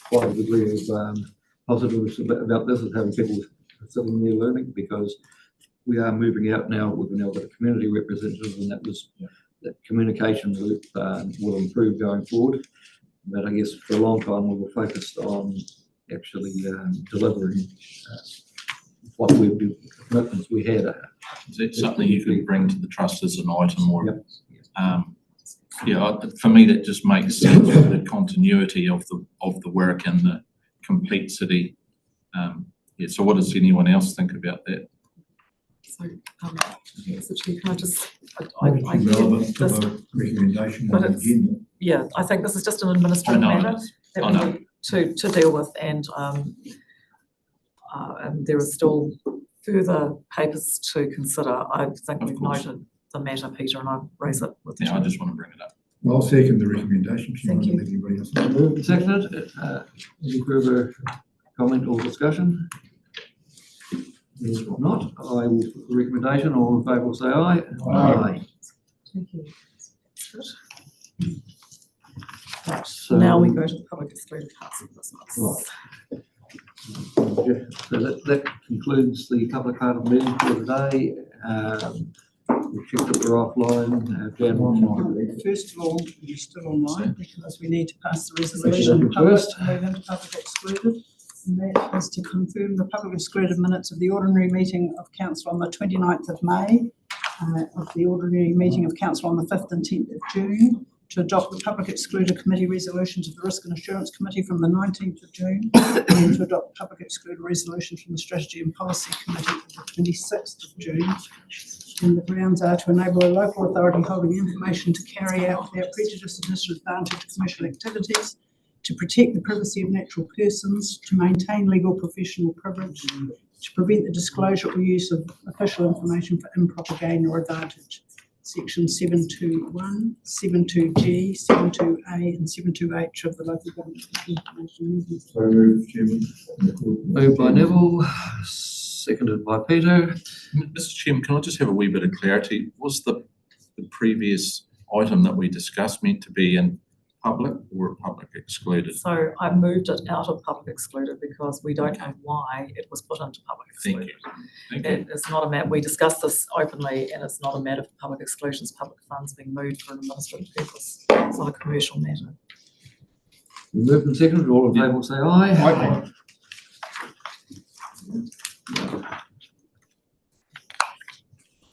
quite a degree of positives about this is having people sitting there learning because we are moving out now. We've now got a community representative and that communication loop will improve going forward. But I guess for a long time we were focused on actually delivering what commitments we had.
Is it something you could bring to the trust as an item or? For me, that just makes sense for the continuity of the work and the complexity. So what does anyone else think about that?
So, so Chair, can I just,
Relevant to the recommendation on the agenda.
yeah, I think this is just an administrative matter that we need to deal with and there are still further papers to consider. I think we've noted the matter, Peter, and I'll raise it with the
I just want to bring it up.
I'll second the recommendation.
Thank you.
Anybody else?
Moved and seconded. Any further comment or discussion? If not, I will put the recommendation. All in favour will say aye. Aye.
Thank you. Right, so now we go to the public excluded parts of business.
Right. So that concludes the public part of the meeting for today. We checked that we're offline.
First of all, you're still online because we need to pass the resolution
First.
to move into public excluded. And that is to confirm the public excluded minutes of the ordinary meeting of council on the 29th of May, of the ordinary meeting of council on the 5th and 10th of June, to adopt the public excluded committee resolutions of the Risk and Assurance Committee from the 19th of June, and to adopt public excluded resolutions from the Strategy and Policy Committee of the 26th of June. And the grounds are to enable a local authority holding information to carry out without prejudice or disadvantage commercial activities, to protect the privacy of natural persons, to maintain legal professional privilege, to prevent the disclosure or use of official information for improper gain or advantage. Section 721, 72G, 72A and 72H of the Local Government Information Movement.
So moved, Chairman.
Moved by Neville, seconded by Peter.
Mr. Chairman, can I just have a wee bit of clarity? Was the previous item that we discussed meant to be in public or public excluded?
So I moved it out of public excluded because we don't know why it was put into public excluded.
Thank you.
It's not a matter, we discussed this openly and it's not a matter for public exclusions, public funds being moved for an administrative purpose. It's not a commercial matter.
Moved and seconded. All in favour will say aye.
Aye.